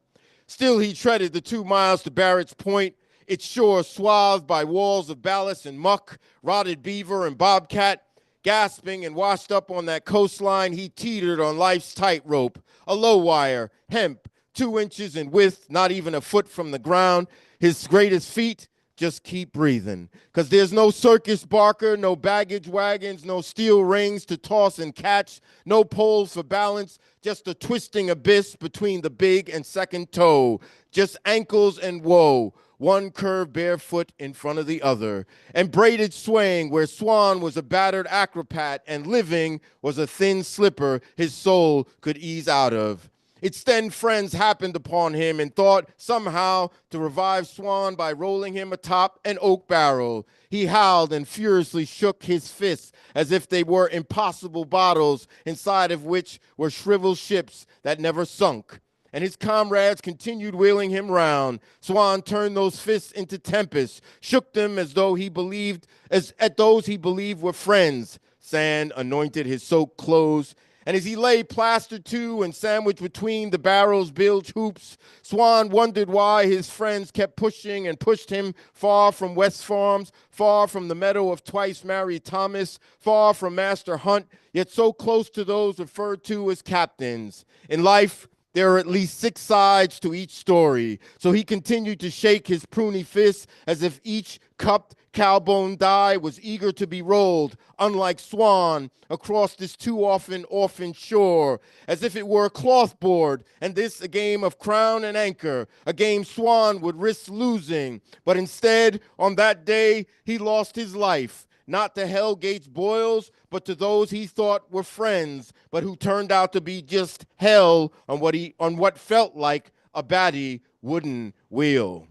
Still he treaded the 2 miles to Barrett's Point, its shore swathed by walls of ballast and muck, rotted beaver and bobcat. Gasping and washed up on that coastline, he teetered on life's tightrope, a low wire, hemp, 2 inches in width, not even a foot from the ground. His greatest feat, just keep breathing. Because there's no circus barker, no baggage wagons, no steel rings to toss and catch, no poles for balance, just a twisting abyss between the big and second toe, just ankles and woe. One curved barefoot in front of the other, and braided swaying where Swan was a battered acrobat and living was a thin slipper his soul could ease out of. Its then friends happened upon him and thought somehow to revive Swan by rolling him atop an oak barrel. He howled and furiously shook his fists as if they were impossible bottles inside of which were shriveled ships that never sunk. And his comrades continued wheeling him round. Swan turned those fists into tempests, shook them as though he believed, as at those he believed were friends. Sand anointed his soaked clothes, and as he lay plastered to and sandwiched between the barrel's bilge hoops, Swan wondered why his friends kept pushing and pushed him far from West Farms, far from the meadow of twice married Thomas, far from Master Hunt, yet so close to those referred to as captains. In life, there are at least 6 sides to each story. So he continued to shake his pruny fists as if each cupped cowbone die was eager to be rolled, unlike Swan, across this too often orphaned shore, as if it were a clothboard, and this a game of Crown and Anchor, a game Swan would risk losing. But instead, on that day, he lost his life. Not to Hell Gates boils, but to those he thought were friends, but who turned out to be just hell on what felt like a batty wooden wheel.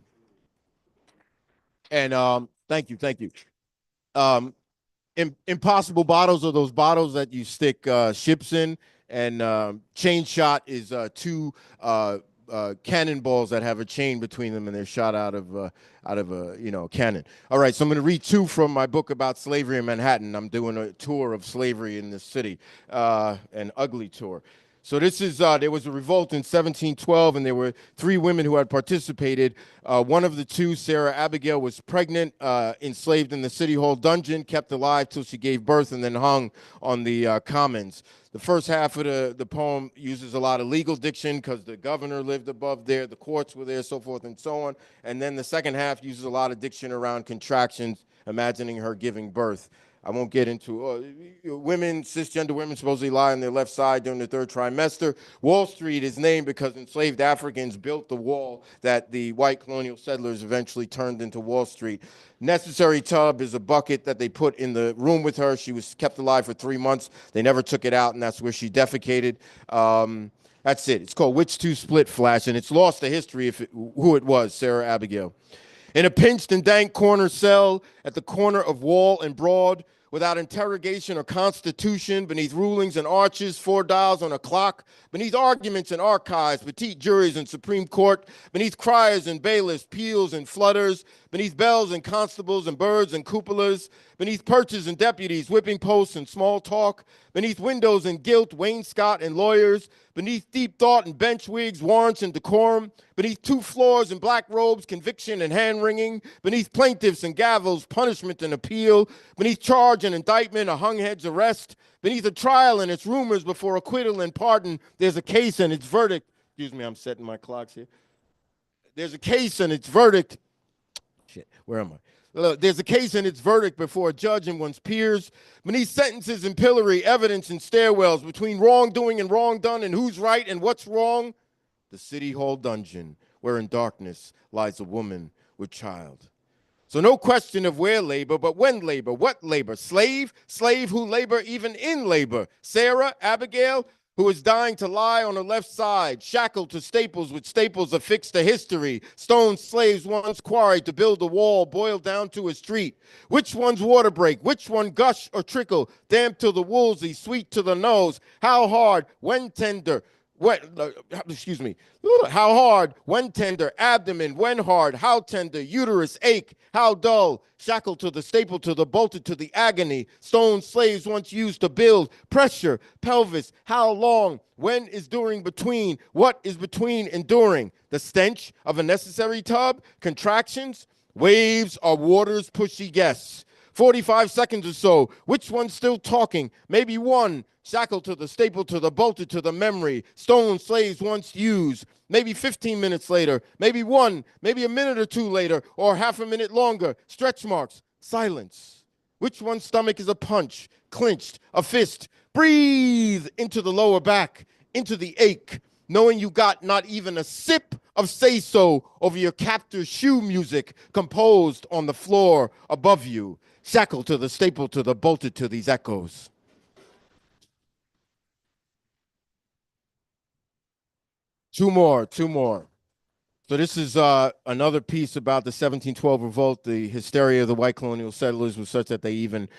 And thank you. Impossible bottles are those bottles that you stick ships in, and chain shot is 2 cannonballs that have a chain between them, and they're shot out of a cannon. All right, so I'm going to read two from my book about slavery in Manhattan. I'm doing a tour of slavery in this city, an ugly tour. So this is, there was a revolt in 1712, and there were three women who had participated. One of the two, Sarah Abigail, was pregnant, enslaved in the City Hall dungeon, kept alive till she gave birth, and then hung on the Commons. The first half of the poem uses a lot of legal diction because the governor lived above there, the courts were there, so forth and so on. And then the second half uses a lot of diction around contractions, imagining her giving birth. I won't get into women, cisgender women supposedly lie on their left side during the third trimester. Wall Street is named because enslaved Africans built the wall that the white colonial settlers eventually turned into Wall Street. Necessary tub is a bucket that they put in the room with her. She was kept alive for 3 months. They never took it out, and that's where she defecated. That's it. It's called Which Two Split Flash, and it's lost to history who it was, Sarah Abigail. In a pinched and dank corner cell at the corner of Wall and Broad, without interrogation or constitution, beneath rulings and arches, 4 dials on a clock, beneath arguments and archives, petite juries and Supreme Court, beneath criers and bailiffs, peals and flutters, beneath bells and constables and birds and cupolas, beneath perches and deputies, whipping posts and small talk, beneath windows and gilt, wainscot and lawyers, beneath deep thought and bench wigs, warrants and decorum, beneath 2 floors and black robes, conviction and hand-wringing, beneath plaintiffs and gavels, punishment and appeal, beneath charge and indictment, a hung head's arrest, beneath a trial and its rumors before acquittal and pardon, there's a case and its verdict. Excuse me, I'm setting my clocks here. There's a case and its verdict. Shit, where am I? There's a case and its verdict before a judge and one's peers. Beneath sentences and pillory, evidence and stairwells, between wrongdoing and wrong done and who's right and what's wrong, the City Hall dungeon, where in darkness lies a woman with child. So no question of where labor, but when labor, what labor? Slave, who labor even in labor. Sarah, Abigail, who is dying to lie on her left side, shackled to staples with staples affixed to history. Stone slaves once quarried to build a wall, boiled down to a street. Which one's water break? Which one gush or trickle? Damp to the woolsey, sweet to the nose. How hard, when tender? How hard, when tender, abdomen, when hard, how tender, uterus ache, how dull, shackled to the staple, to the bolted, to the agony, stone slaves once used to build, pressure, pelvis, how long, when is during between, what is between enduring, the stench of a necessary tub, contractions, waves are water's pushy guests. 45 seconds or so, which one's still talking? Maybe one, shackled to the staple, to the bolted, to the memory, stone slaves once used. Maybe 15 minutes later, maybe one, maybe a minute or two later, or half a minute longer, stretch marks, silence. Which one's stomach is a punch, clenched, a fist? Breathe into the lower back, into the ache, knowing you got not even a sip of say-so over your captor's shoe music composed on the floor above you, shackled to the staple, to the bolted, to these echoes. Two more. So this is another piece about the 1712 revolt. The hysteria of the white colonial settlers was such that they even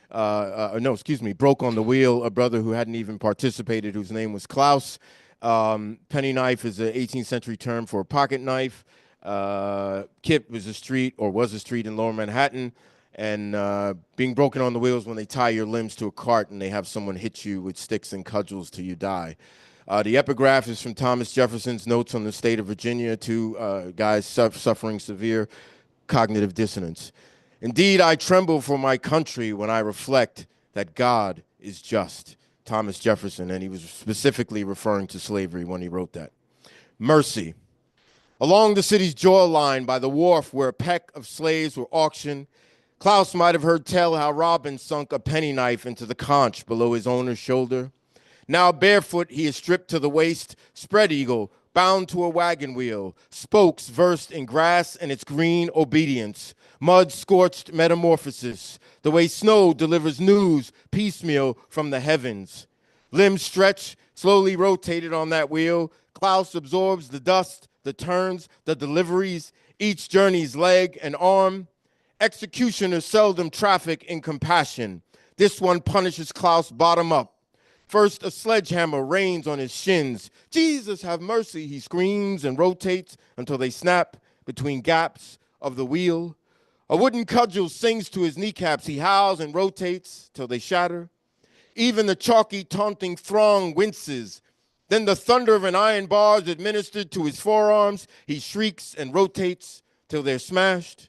broke on the wheel a brother who hadn't even participated, whose name was Klaus. Penny knife is an 18th century term for a pocket knife. Kip was a street in Lower Manhattan. And being broken on the wheels when they tie your limbs to a cart and they have someone hit you with sticks and cudgels till you die. The epigraph is from Thomas Jefferson's Notes on the State of Virginia to guys suffering severe cognitive dissonance. Indeed, I tremble for my country when I reflect that God is just. Thomas Jefferson, and he was specifically referring to slavery when he wrote that. Mercy. Along the city's jawline by the wharf where a peck of slaves were auctioned, Klaus might have heard tell how Robin sunk a penny knife into the conch below his owner's shoulder. Now barefoot, he is stripped to the waist, spread eagle, bound to a wagon wheel, spokes versed in grass and its green obedience, mud-scorched metamorphosis, the way snow delivers news piecemeal from the heavens. Limbs stretch, slowly rotated on that wheel. Klaus absorbs the dust, the turns, the deliveries, each journey's leg and arm. Executioners seldom traffic in compassion. This one punishes Klaus bottom up. First, a sledgehammer rains on his shins. Jesus, have mercy, he screams and rotates until they snap between gaps of the wheel. A wooden cudgel sings to his kneecaps. He howls and rotates till they shatter. Even the chalky, taunting throng winces. Then the thunder of an iron bar is administered to his forearms. He shrieks and rotates till they're smashed.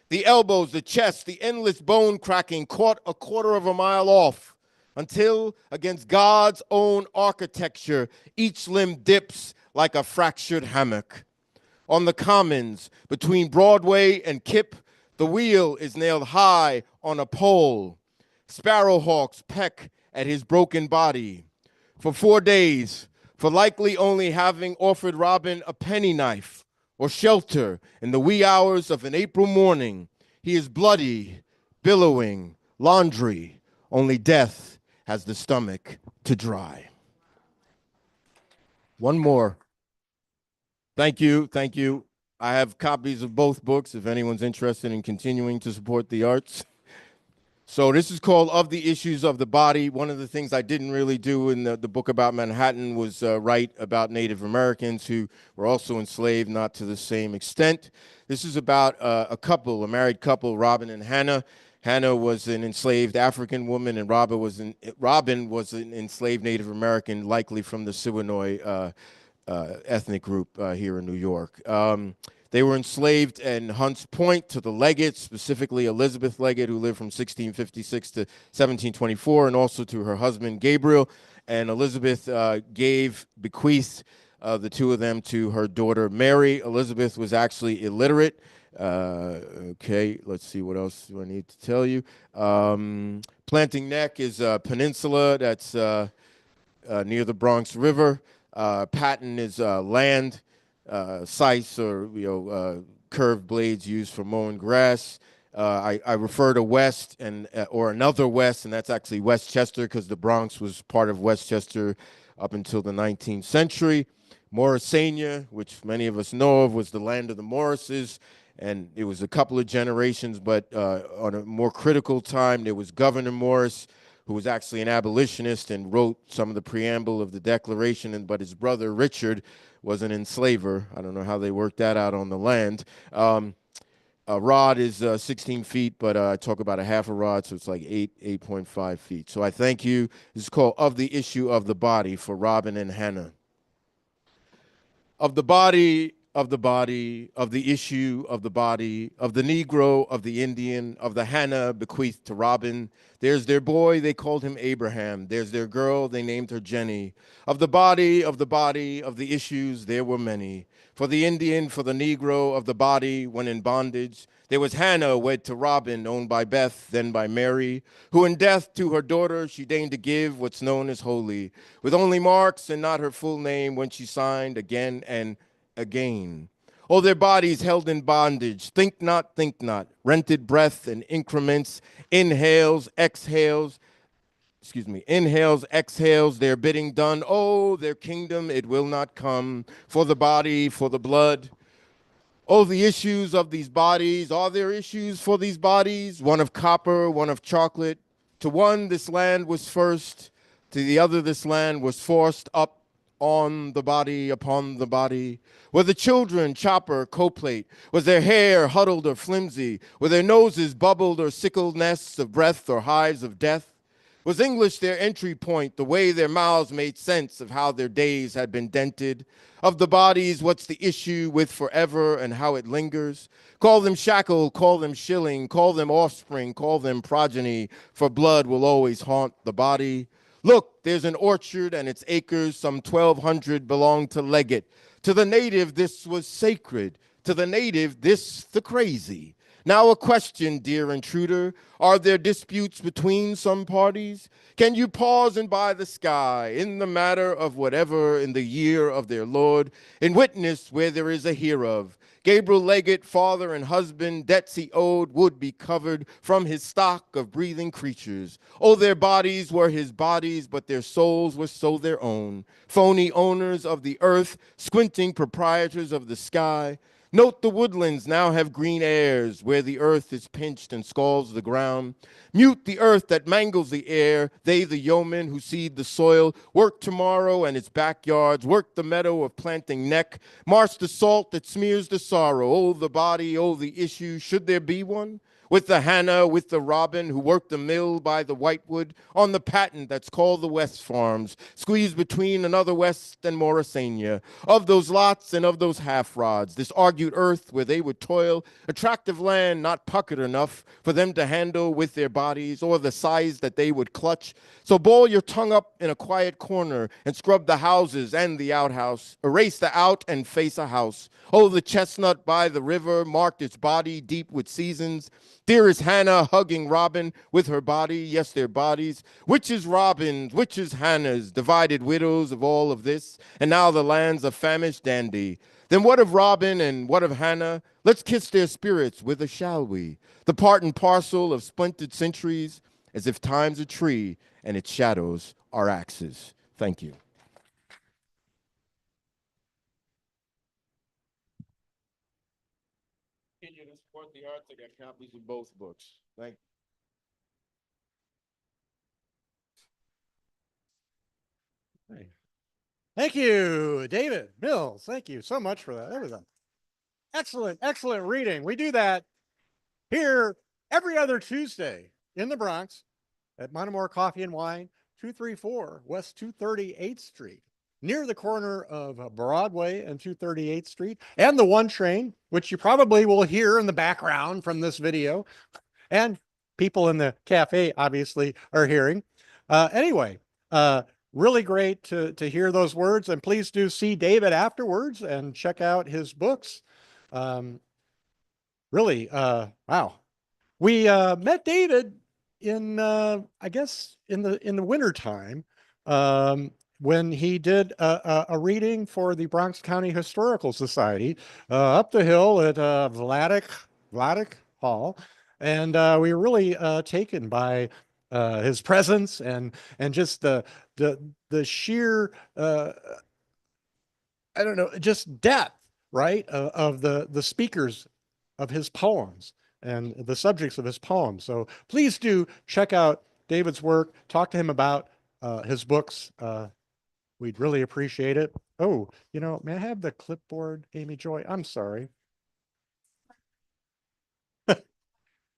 The elbows, the chest, the endless bone cracking caught a quarter of a mile off until, against God's own architecture, each limb dips like a fractured hammock. On the commons, between Broadway and Kip, the wheel is nailed high on a pole. Sparrowhawks peck at his broken body. For 4 days, for likely only having offered Robin a penny knife or shelter in the wee hours of an April morning, he is bloody, billowing, laundry. Only death has the stomach to dry. One more. Thank you, thank you. I have copies of both books if anyone's interested in continuing to support the arts. So this is called Of the Issues of the Body. One of the things I didn't really do in the book about Manhattan was write about Native Americans who were also enslaved, not to the same extent. This is about a couple, a married couple, Robin and Hannah. Hannah was an enslaved African woman, and Robin was an enslaved Native American, likely from the Siwanoy ethnic group here in New York. They were enslaved in Hunts Point to the Leggetts, specifically Elizabeth Leggett, who lived from 1656 to 1724, and also to her husband, Gabriel. And Elizabeth bequeathed the two of them to her daughter, Mary. Elizabeth was actually illiterate. Okay, let's see, what else do I need to tell you? Planting Neck is a peninsula that's near the Bronx River. Patton is land. Scythes or curved blades used for mowing grass. I refer to West and or another West, and that's actually Westchester because the Bronx was part of Westchester up until the 19th century. Morrisania, which many of us know of, was the land of the Morrises, and it was a couple of generations, but on a more critical time, there was Governor Morris, who was actually an abolitionist and wrote some of the preamble of the Declaration, but his brother Richard was an enslaver. I don't know how they worked that out on the land. A rod is 16 feet, but I talk about a half a rod, so it's like 8.5 feet. So I thank you. This is called Of the Issue of the Body for Robin and Hannah. Of the body, of the body, of the issue of the body, of the Negro, of the Indian, of the Hannah bequeathed to Robin. There's their boy, they called him Abraham. There's their girl, they named her Jenny. Of the body, of the body, of the issues, there were many. For the Indian, for the Negro, of the body, when in bondage, there was Hannah, wed to Robin, owned by Beth, then by Mary, who in death to her daughter she deigned to give what's known as holy, with only marks and not her full name when she signed again and again. Oh, their bodies held in bondage, think not, rented breath and increments, inhales, exhales, their bidding done. Oh, their kingdom, it will not come, for the body, for the blood. Oh, the issues of these bodies, are there issues for these bodies? One of copper, one of chocolate. To one, this land was first, to the other, this land was forced up on the body, upon the body. Were the children chopper, coplate? Was their hair huddled or flimsy? Were their noses bubbled or sickled nests of breath or hives of death? Was English their entry point, the way their mouths made sense of how their days had been dented? Of the bodies, what's the issue with forever and how it lingers? Call them shackle, call them shilling, call them offspring, call them progeny, for blood will always haunt the body. Look, there's an orchard and its acres, some 1,200 belong to Leggett. To the native, this was sacred. To the native, this the crazy. Now a question, dear intruder. Are there disputes between some parties? Can you pause and by the sky, in the matter of whatever, in the year of their Lord, in witness where there is a hereof? Gabriel Leggett, father and husband, debts he owed would be covered from his stock of breathing creatures. Oh, their bodies were his bodies, but their souls were so their own. Phony owners of the earth, squinting proprietors of the sky. Note the woodlands now have green airs where the earth is pinched and scalds the ground. Mute the earth that mangles the air. They, the yeomen who seed the soil, work tomorrow and its backyards, work the meadow of planting neck, march the salt that smears the sorrow. Oh, the body, oh, the issue, should there be one? With the Hannah, with the Robin, who worked the mill by the Whitewood, on the patent that's called the West Farms, squeezed between another West and Morrisania, of those lots and of those half-rods, this argued earth where they would toil, attractive land not puckered enough for them to handle with their bodies, or the size that they would clutch. So boil your tongue up in a quiet corner and scrub the houses and the outhouse, erase the out and face a house. Oh, the chestnut by the river marked its body deep with seasons. Dearest Hannah hugging Robin with her body, yes, their bodies. Which is Robin's, which is Hannah's, divided widows of all of this, and now the lands of famished dandy. Then what of Robin and what of Hannah? Let's kiss their spirits with a shall we? The part and parcel of splintered centuries, as if time's a tree and its shadows are axes. Thank you. Continue to support the arts. I got copies of both books. Thank you. Thank you, David Mills. Thank you so much for that. That was an excellent, excellent reading. We do that here every other Tuesday in the Bronx at Montemore Coffee and Wine, 234 West 238th Street, near the corner of Broadway and 238th Street, and the one train, which you probably will hear in the background from this video, and people in the cafe obviously are hearing. Anyway, really great to hear those words, and please do see David afterwards and check out his books. Really, wow. We met David in I guess in the winter time when he did a reading for the Bronx County Historical Society up the hill at Vladeck Hall, and we were really taken by his presence and just the sheer I don't know, just depth, right, of the speakers of his poems and the subjects of his poems. So please do check out David's work, talk to him about his books. We'd really appreciate it. Oh, may I have the clipboard, Amy Joy? I'm sorry.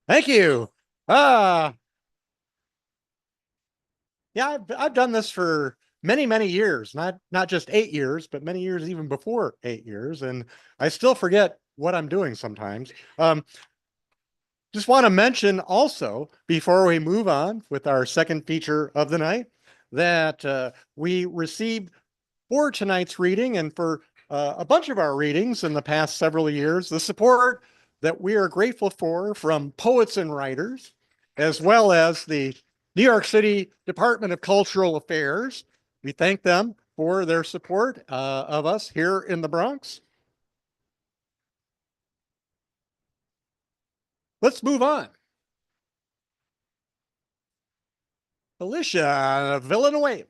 Thank you. Yeah, I've done this for many, many years, not just 8 years, but many years even before 8 years. And I still forget what I'm doing sometimes. Just want to mention also, before we move on with our second feature of the night, that we received for tonight's reading and for a bunch of our readings in the past several years, the support that we are grateful for from poets and writers, as well as the New York City Department of Cultural Affairs. We thank them for their support of us here in the Bronx. Let's move on. Phylisha Villanueva,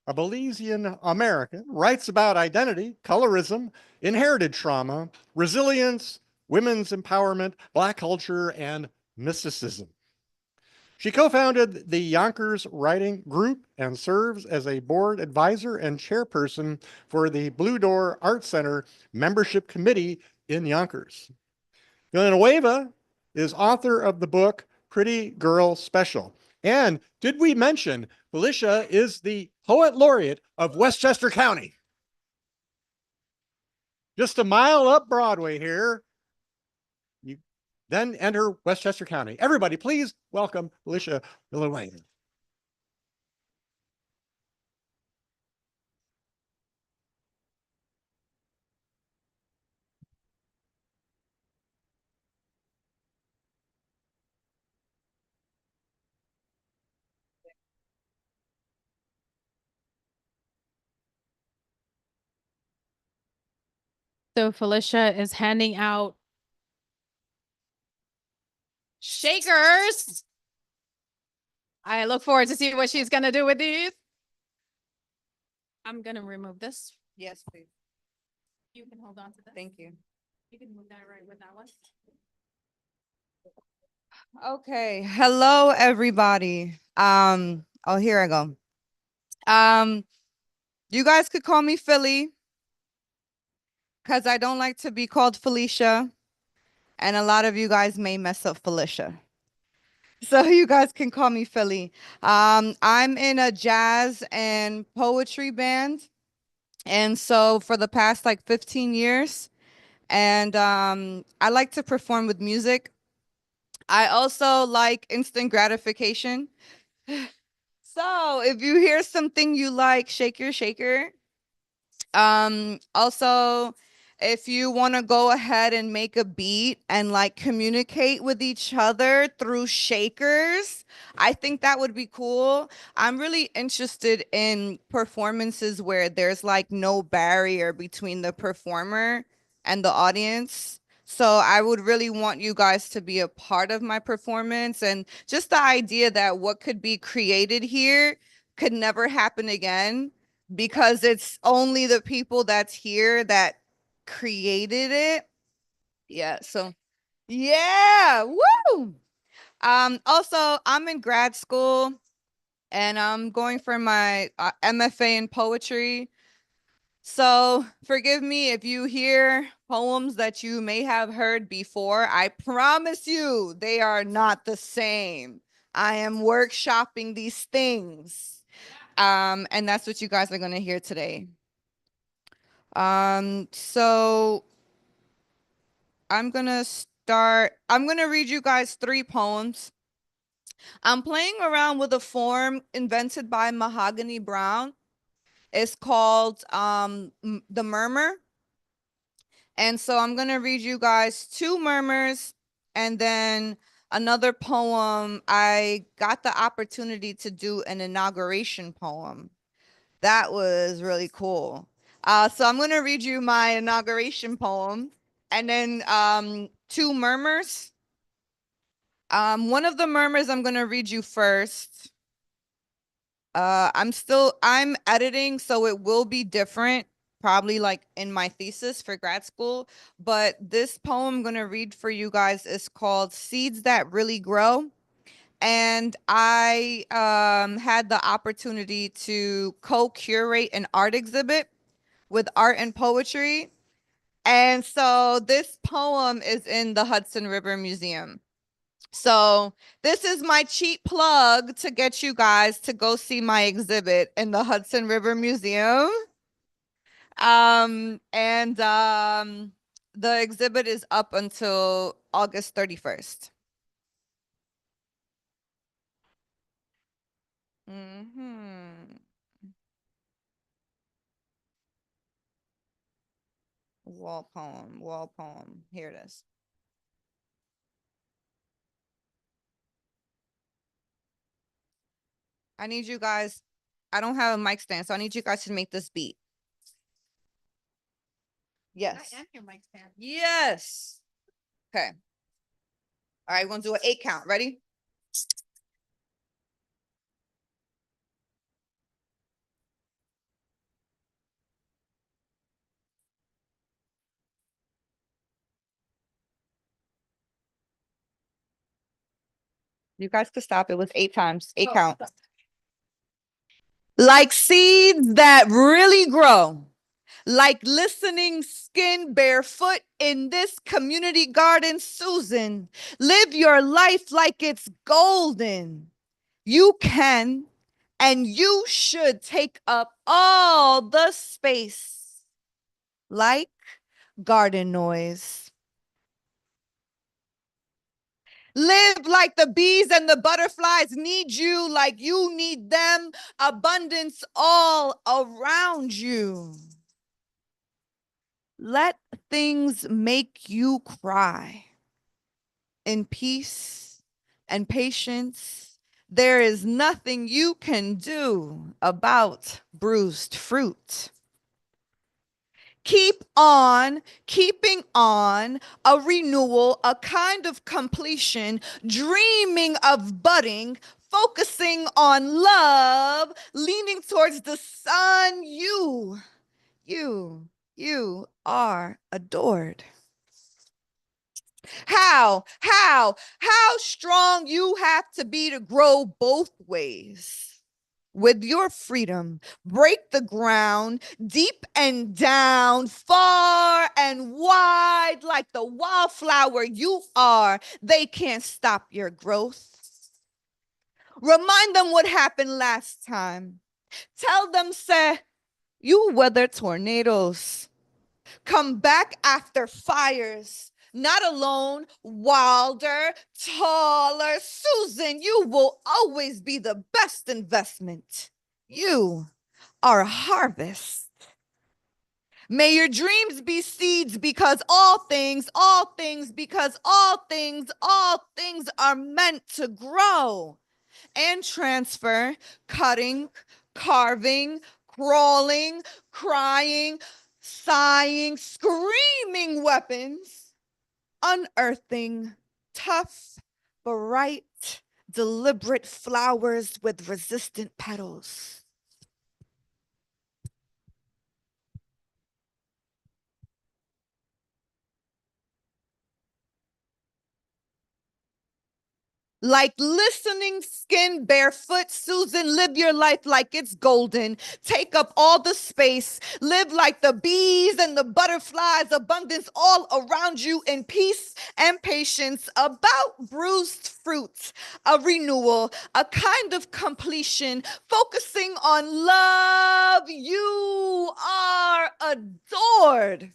a Belizean American, writes about identity, colorism, inherited trauma, resilience, women's empowerment, Black culture, and mysticism. She co-founded the Yonkers Writing Group and serves as a board advisor and chairperson for the Blue Door Art Center Membership Committee in Yonkers. Villanueva is author of the book Pretty Girl Special. And did we mention Phylisha is the poet laureate of Westchester County? Just a mile up Broadway here. You then enter Westchester County. Everybody, please welcome Phylisha Villanueva. So Phylisha is handing out Shakers. I look forward to see what she's going to do with these. I'm going to remove this. Yes, please. You can hold on to this. Thank you. You can move that right with that one. Okay. Hello, everybody. Oh, here I go. You guys could call me Philly because I don't like to be called Phylisha, and a lot of you guys may mess up Phylisha. So you guys can call me Philly. I'm in a jazz and poetry band, and so for the past like 15 years, and I like to perform with music. I also like instant gratification. So if you hear something you like, shake your shaker. Also, if you want to go ahead and make a beat and like communicate with each other through shakers, I think that would be cool. I'm really interested in performances where there's like no barrier between the performer and the audience. So I would really want you guys to be a part of my performance, and just the idea that what could be created here could never happen again because it's only the people that's here that created it. Yeah, so yeah, woo! Also, I'm in grad school and I'm going for my MFA in poetry. So forgive me if you hear poems that you may have heard before. I promise you they are not the same. I am workshopping these things. And that's what you guys are going to hear today. So I'm gonna read you guys 3 poems. I'm playing around with a form invented by Mahogany Brown. It's called The Murmur. And so I'm gonna read you guys 2 murmurs and then another poem. I got the opportunity to do an inauguration poem. That was really cool. So I'm going to read you my inauguration poem and then 2 murmurs. One of the murmurs I'm going to read you first. I'm editing, so it will be different, probably like in my thesis for grad school. But this poem I'm going to read for you guys is called Seeds That Really Grow. And I had the opportunity to co-curate an art exhibit with art and poetry. And so this poem is in the Hudson River Museum. So this is my cheap plug to get you guys to go see my exhibit in the Hudson River Museum. The exhibit is up until August 31st. Wall poem. Here it is. I need you guys, I don't have a mic stand, so I need you guys to make this beat. Yes. I am your mic stand. Yes. Okay. All right, we're gonna do an 8 count. Ready? You guys could stop. It was 8 times. 8 count. Like seeds that really grow, like listening skin barefoot in this community garden, Susan, live your life like it's golden. You can and you should take up all the space like garden noise. Live like the bees and the butterflies need you, like you need them. Abundance all around you. Let things make you cry. In peace and patience, there is nothing you can do about bruised fruit. Keep on, keeping on, a renewal, a kind of completion, dreaming of budding, focusing on love, leaning towards the sun. You are adored. How strong you have to be to grow both ways. With your freedom, break the ground deep and down, far and wide, like the wildflower you are. They can't stop your growth. Remind them what happened last time. Tell them, say, you weather tornadoes. Come back after fires. Not alone, wilder, taller. Susan, you will always be the best investment. You are a harvest. May your dreams be seeds because all things, because all things are meant to grow and transfer, cutting, carving, crawling, crying, sighing, screaming weapons, unearthing tough, bright, deliberate flowers with resistant petals. Like listening skin barefoot, Susan, live your life like it's golden. Take up all the space. Live like the bees and the butterflies, abundance all around you in peace and patience. About bruised fruit, a renewal, a kind of completion, focusing on love. You are adored.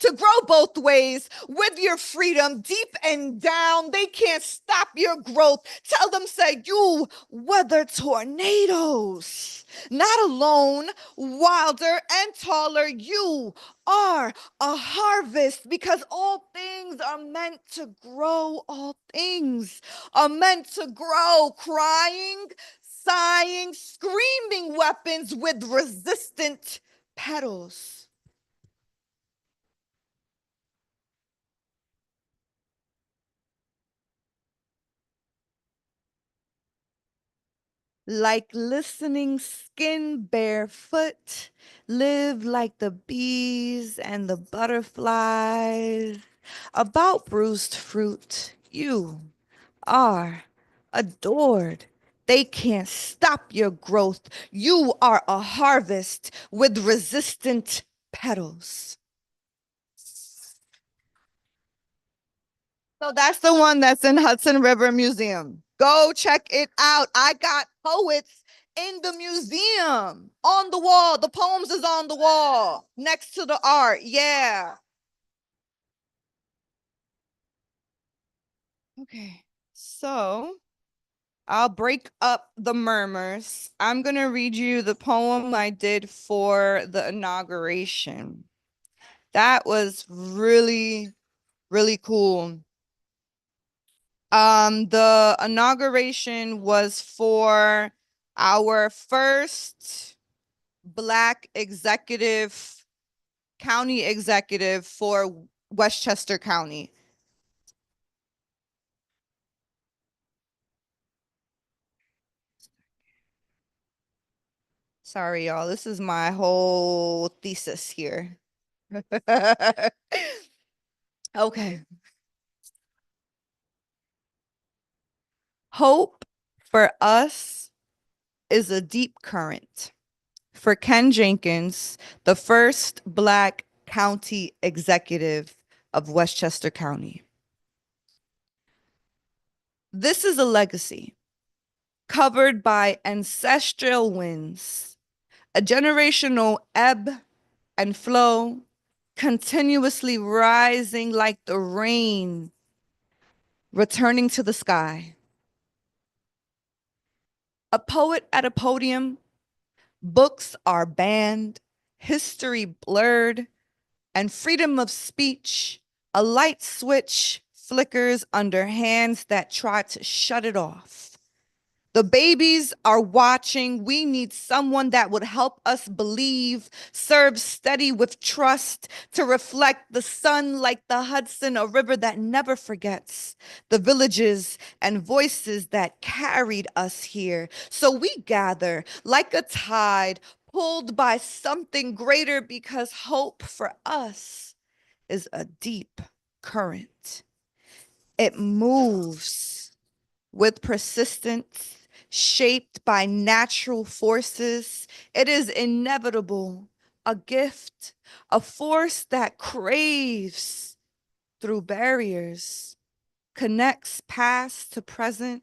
To grow both ways with your freedom deep and down. They can't stop your growth. Tell them, say, you weather tornadoes. Not alone, wilder and taller. You are a harvest because all things are meant to grow. All things are meant to grow. Crying, sighing, screaming weapons with resistant petals. Like listening skin barefoot, live like the bees and the butterflies. About bruised fruit, you are adored. They can't stop your growth. You are a harvest with resistant petals. So that's the one that's in Hudson River Museum. Go check it out. I got poets in the museum on the wall. The poems is on the wall next to the art. Yeah. Okay. So I'll break up the murmurs. I'm going to read you the poem I did for the inauguration. That was really, really cool. The inauguration was for our first Black executive, county executive for Westchester County. Sorry, y'all. This is my whole thesis here. Okay. Hope for us is a deep current. For Ken Jenkins, the first Black county executive of Westchester County. This is a legacy covered by ancestral winds, a generational ebb and flow, continuously rising like the rain, returning to the sky. A poet at a podium, books are banned, history blurred, and freedom of speech, a light switch flickers under hands that try to shut it off. The babies are watching. We need someone that would help us believe, serve steady with trust, to reflect the sun like the Hudson, a river that never forgets, the villages and voices that carried us here. So we gather like a tide, pulled by something greater, because hope for us is a deep current. It moves with persistence, shaped by natural forces. It is inevitable, a gift, a force that craves through barriers, connects past to present,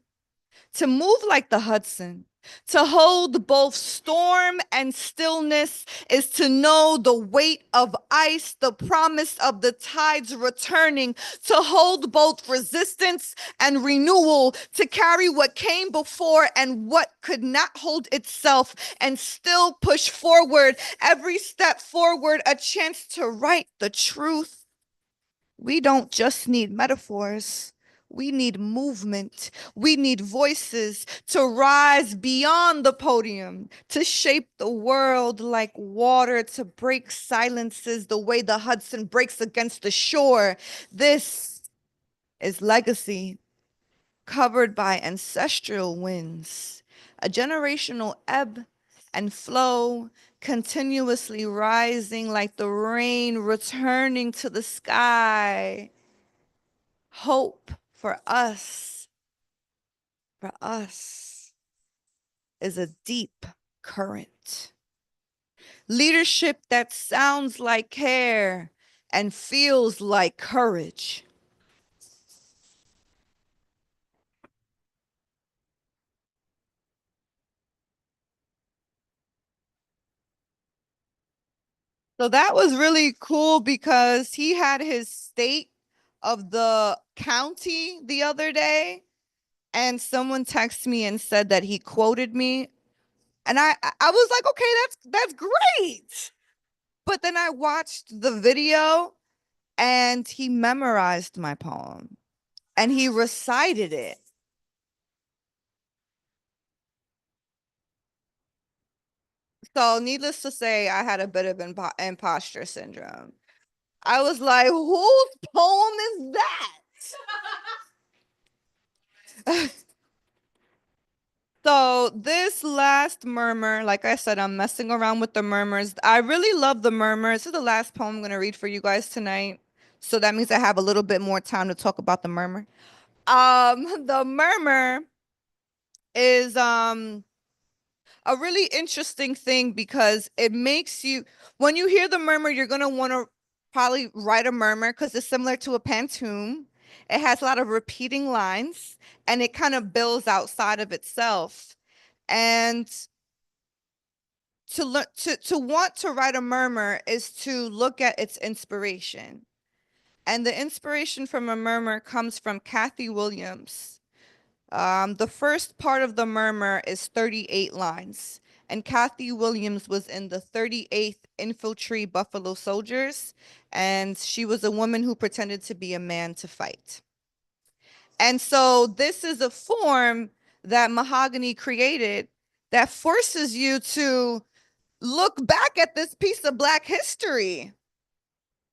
to move like the Hudson. To hold both storm and stillness is to know the weight of ice, the promise of the tides returning, to hold both resistance and renewal, to carry what came before and what could not hold itself and still push forward. Every step forward, a chance to write the truth. We don't just need metaphors. We need movement. We need voices to rise beyond the podium, to shape the world like water, to break silences the way the Hudson breaks against the shore. This is legacy covered by ancestral winds, a generational ebb and flow, continuously rising like the rain returning to the sky. Hope for us is a deep current. Leadership that sounds like care and feels like courage. So that was really cool because he had his state of the county the other day, and someone texted me and said that he quoted me, and I was like, okay, that's great. But then I watched the video and he memorized my poem and he recited it. So needless to say, I had a bit of imposter syndrome. I was like, whose poem is that? So this last murmur, like I said, I'm messing around with the murmurs. I really love the murmurs. This is the last poem I'm going to read for you guys tonight. So that means I have a little bit more time to talk about the murmur. The murmur is a really interesting thing because it makes you, when you hear the murmur, you're going to want to probably write a murmur because it's similar to a pantoum. It has a lot of repeating lines and it kind of builds outside of itself. And to want to write a murmur is to look at its inspiration. And the inspiration from a murmur comes from Kathy Williams. The first part of the murmur is 38 lines. And Kathy Williams was in the 38th Infantry Buffalo Soldiers. And she was a woman who pretended to be a man to fight. And so this is a form that Mahogany created that forces you to look back at this piece of Black history.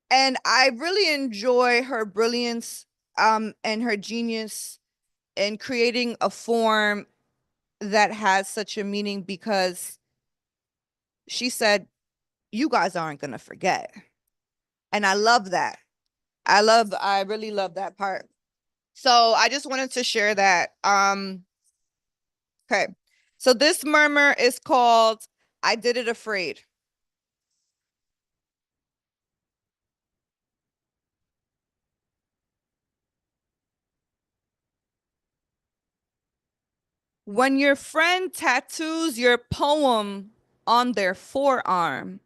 And I really enjoy her brilliance and her genius in creating a form that has such a meaning because she said, you guys aren't going to forget. And I love that. I really love that part. So I just wanted to share that. Okay. So this murmur is called, I Did It Afraid. When your friend tattoos your poem on their forearm,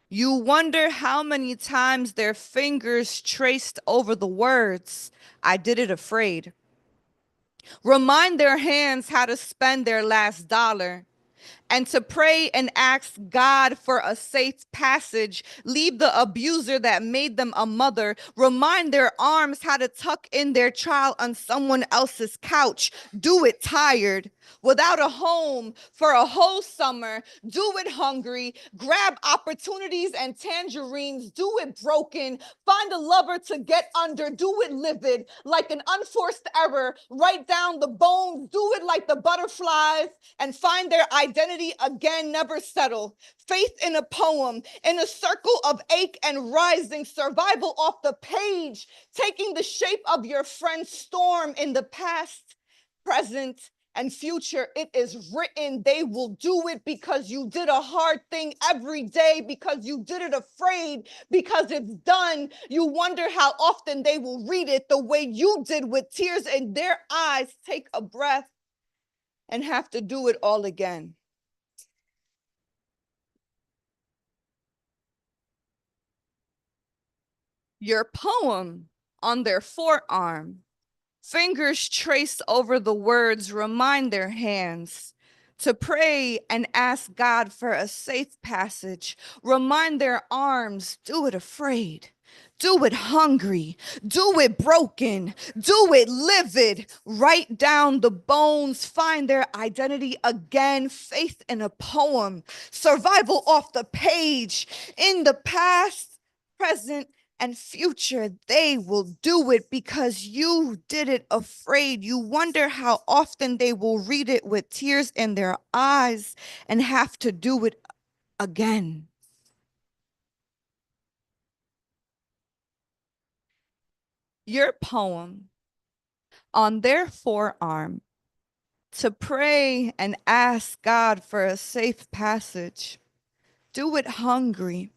you wonder how many times their fingers traced over the words, I did it afraid. Remind their hands how to spend their last dollar. And to pray and ask God for a safe passage. Leave the abuser that made them a mother. Remind their arms how to tuck in their child on someone else's couch. Do it tired, without a home for a whole summer. Do it hungry. Grab opportunities and tangerines. Do it broken. Find a lover to get under. Do it livid, like an unforced error. Write down the bones. Do it like the butterflies and find their identity identity again, never settle. Faith in a poem, in a circle of ache and rising, survival off the page, taking the shape of your friend's storm in the past, present, and future. It is written, they will do it because you did a hard thing every day, because you did it afraid, because it's done. You wonder how often they will read it the way you did, with tears in their eyes. Take a breath and have to do it all again. Your poem on their forearm. Fingers trace over the words, remind their hands to pray and ask God for a safe passage. Remind their arms, do it afraid, do it hungry, do it broken, do it livid. Write down the bones, find their identity again. Faith in a poem, survival off the page. In the past, present, and future, they will do it because you did it afraid. You wonder how often they will read it with tears in their eyes and have to do it again. Your poem on their forearm, to pray and ask God for a safe passage. Do it hungry.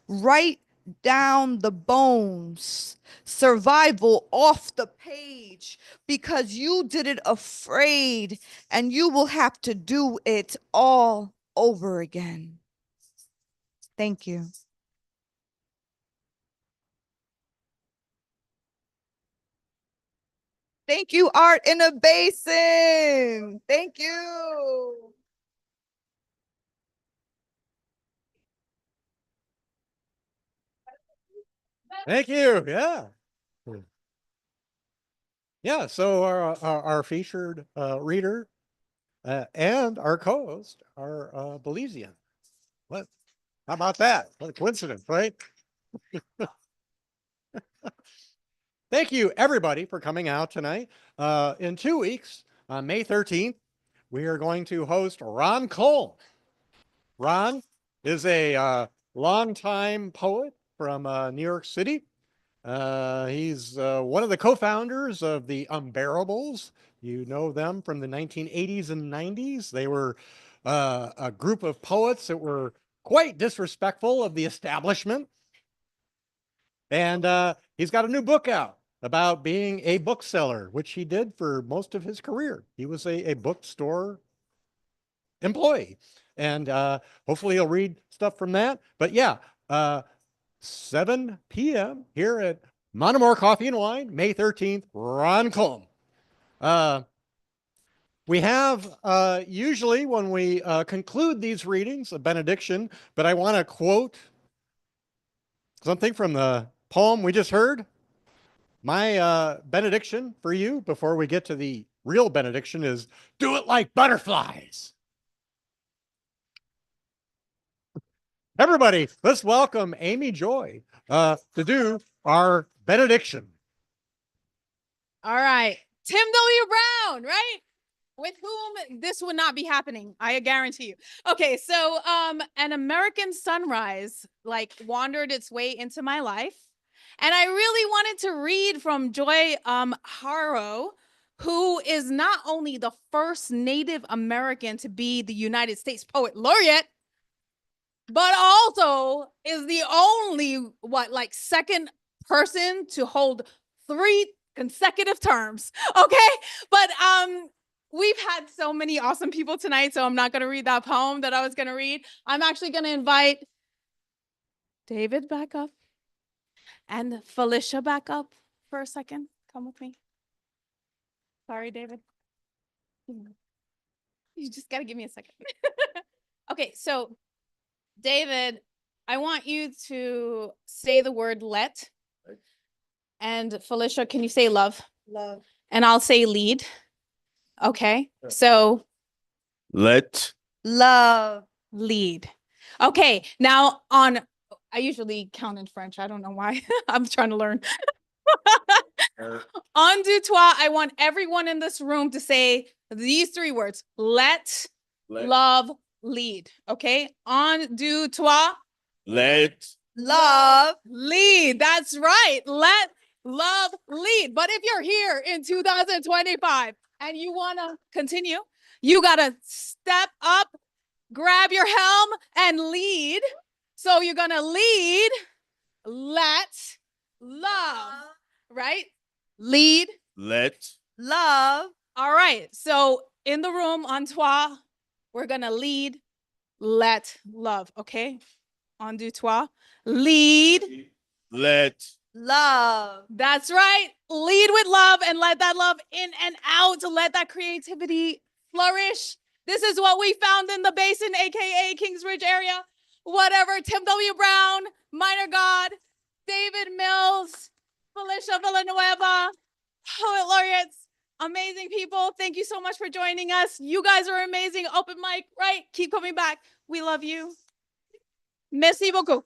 Write down the bones, survival off the page, because you did it afraid and you will have to do it all over again. Thank you. Thank you, Art in a Basin. Thank you. Thank you. Yeah. Yeah. So our featured reader and our co-host are Belizean. What? How about that? What a coincidence, right? Thank you, everybody, for coming out tonight. In 2 weeks, on May 13th, we are going to host Ron Cole. Ron is a longtime poet from New York City. He's one of the co-founders of the Unbearables. You know them from the 1980s and 90s. They were a group of poets that were quite disrespectful of the establishment. And he's got a new book out about being a bookseller, which he did for most of his career. He was a bookstore employee. And hopefully he'll read stuff from that. But yeah, 7 p.m. here at Monomore Coffee and Wine, May 13th, Ron Colm. We have usually when we conclude these readings, a benediction, but I want to quote something from the poem we just heard. My benediction for you before we get to the real benediction is, do it like butterflies. Everybody, let's welcome Amy Joy to do our benediction. All right. Tim W. Brown, right? With whom this would not be happening, I guarantee you. Okay, so an American sunrise like wandered its way into my life. And I really wanted to read from Joy Harrow, who is not only the first Native American to be the United States Poet Laureate, but also is the only, second person to hold 3 consecutive terms. Okay. But we've had so many awesome people tonight, so I'm not going to read that poem that I was going to read. I'm actually going to invite David back up and Phylisha back up for a second. Come with me. Sorry, David. You just got to give me a second. Okay, so David, I want you to say the word let. And Phylisha, can you say love? Love. And I'll say lead. Okay, so Let. Love. lead. Okay, now I usually count in French. I don't know why. I'm trying to learn. On deux, trois, I want everyone in this room to say these 3 words. Let, love, lead. Okay. On, do, toi, Let Love. lead. That's right. Let love lead. But if you're here in 2025 and you want to continue, you got to step up, grab your helm, and lead. So you're going to lead, let, love, right? Lead. let Love. All right. So in the room on toi, we're going to lead, let, love. Okay. On du toi. Lead. let Love. That's right. Lead with love and let that love in and out to let that creativity flourish. This is what we found in the basin, aka Kingsbridge area. Whatever. Tim W. Brown, Minor God, David Mills, Phylisha Villanueva, poet laureates, amazing people. Thank you so much for joining us. You guys are amazing. Open mic, right? Keep coming back. We love you. Merci beaucoup.